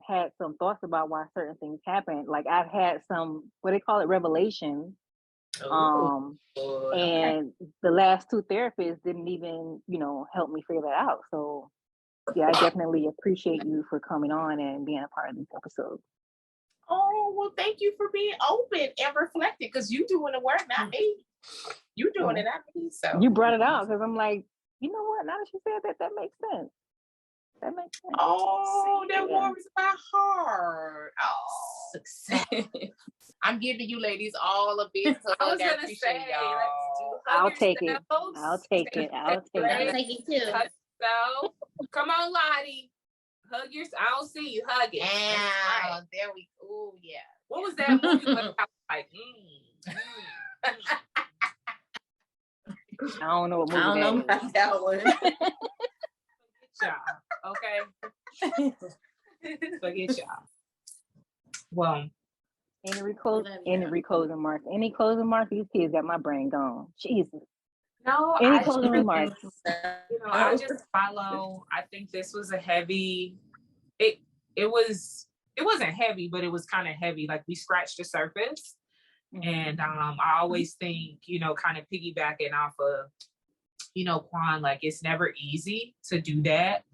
[SPEAKER 3] had some thoughts about why certain things happen. Like I've had some, what they call it, revelations. And the last 2 therapists didn't even, you know, help me figure that out. So yeah, I definitely appreciate you for coming on and being a part of this episode.
[SPEAKER 2] Oh, well, thank you for being open and reflecting, because you doing the work, not me. You doing it, not me. So
[SPEAKER 3] you brought it out because I'm like, you know what? Now that you said that, that makes sense. That makes sense.
[SPEAKER 2] Oh, that warms my heart. Oh, success. I'm giving you ladies all a big hug.
[SPEAKER 1] I was gonna
[SPEAKER 2] appreciate
[SPEAKER 1] say,
[SPEAKER 2] y'all.
[SPEAKER 3] I'll take it. I'll take it.
[SPEAKER 4] I'll take it too.
[SPEAKER 1] So, come on, Lottie. Hug your. I don't see you hugging.
[SPEAKER 2] Right. There we go. Oh, yeah.
[SPEAKER 1] What was that movie? I was like,
[SPEAKER 3] I don't know what movie
[SPEAKER 4] I don't know about that one.
[SPEAKER 1] y'all. Okay. Forget y'all. Well,
[SPEAKER 3] any closing remarks? Any closing remarks? These kids got my brain gone. Jesus.
[SPEAKER 1] no.
[SPEAKER 3] Any closing remarks?
[SPEAKER 1] You know, I just follow. I think this was a heavy. It wasn't heavy, but it was kind of heavy. Like we scratched the surface. And I always think, you know, kind of piggybacking off of, you know, Quan, like it's never easy to do that.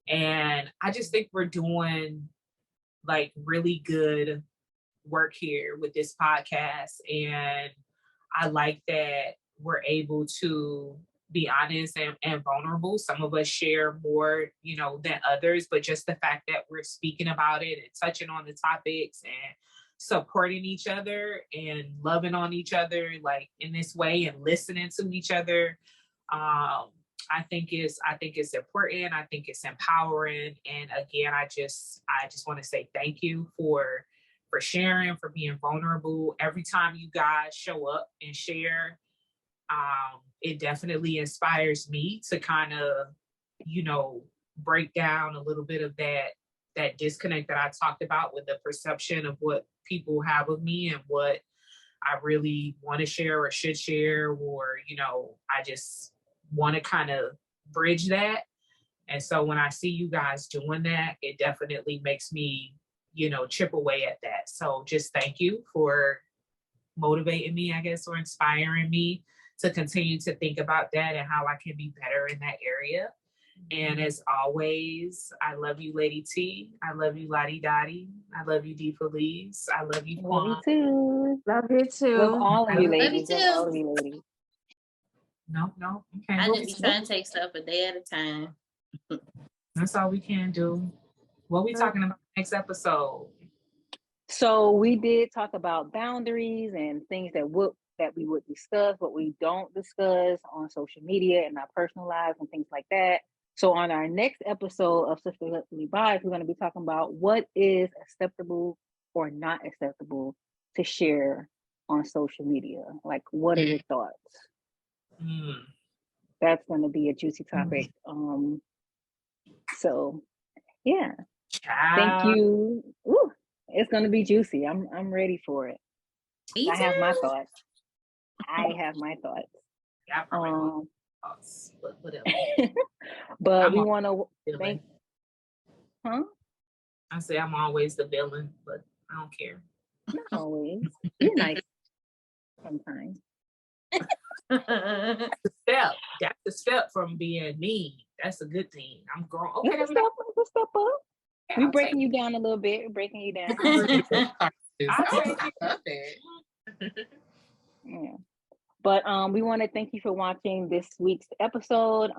[SPEAKER 1] And I just think we're doing like really good work here with this podcast. And I like that we're able to be honest and vulnerable. Some of us share more, you know, than others, but just the fact that we're speaking about it and touching on the topics and supporting each other and loving on each other like in this way and listening to each other. I think it's important. I think it's empowering. And again, I just want to say thank you for sharing, for being vulnerable. Every time you guys show up and share, it definitely inspires me to kind of, break down a little bit of that disconnect that I talked about with the perception of what people have of me and what I really want to share or should share, or, I just want to kind of bridge that. And so when I see you guys doing that, it definitely makes me, chip away at that. So just thank you for motivating me, I guess, or inspiring me to continue to think about that and how I can be better in that area. And as always, I love you, Lady T. I love you, Lottie Dottie. I love you, D Felice. I love you,
[SPEAKER 3] Love you
[SPEAKER 1] Quan.
[SPEAKER 3] too.
[SPEAKER 5] Love you too.
[SPEAKER 3] Love all of you,
[SPEAKER 4] Love you
[SPEAKER 3] ladies. Love all of
[SPEAKER 4] too.
[SPEAKER 3] you, ladies.
[SPEAKER 1] No. Okay.
[SPEAKER 4] I just be trying to take stuff a day at a time.
[SPEAKER 1] That's all we can do. What we talking about next episode?
[SPEAKER 3] So we did talk about boundaries and things that we would discuss, what we don't discuss on social media and our personal lives and things like that. So on our next episode of Sisterhoodly Vibes, we're going to be talking about what is acceptable or not acceptable to share on social media. Like, what are your thoughts? That's going to be a juicy topic. So yeah, thank you. Ooh, it's going to be juicy. I'm ready for it.
[SPEAKER 4] Me
[SPEAKER 3] I have my
[SPEAKER 4] too.
[SPEAKER 3] thoughts.
[SPEAKER 1] Yeah, probably thoughts, but whatever.
[SPEAKER 3] But we want to thank.
[SPEAKER 1] I say I'm always the villain, but I don't care.
[SPEAKER 3] Not always. You're nice sometimes.
[SPEAKER 1] That's the step from being mean. That's a good thing. I'm grown. Okay,
[SPEAKER 3] let's step up.
[SPEAKER 1] Yeah,
[SPEAKER 3] We're breaking you down a little bit. We're breaking you down. Yeah. But we want to thank you for watching this week's episode.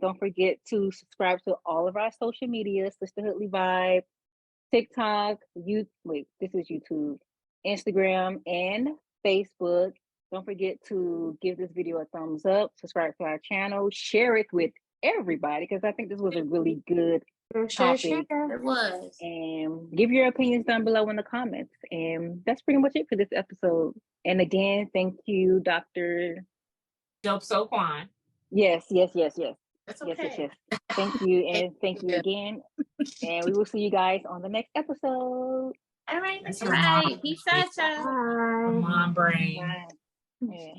[SPEAKER 3] Don't forget to subscribe to all of our social media, Sisterhoodly Vibe, TikTok, this is YouTube, Instagram, and Facebook. Don't forget to give this video a thumbs up, subscribe to our channel, share it with everybody, because I think this was a really good topic.
[SPEAKER 4] It was.
[SPEAKER 3] And give your opinions down below in the comments. And that's pretty much it for this episode. And again, thank you, Dr.
[SPEAKER 1] Dope Soul Quan.
[SPEAKER 3] Yes.
[SPEAKER 2] That's okay.
[SPEAKER 3] Yes. Thank you. And thank you again. And we will see you guys on the next episode.
[SPEAKER 4] All right. Peace out, y'all.
[SPEAKER 1] Mom brain.
[SPEAKER 3] Bye. Yeah.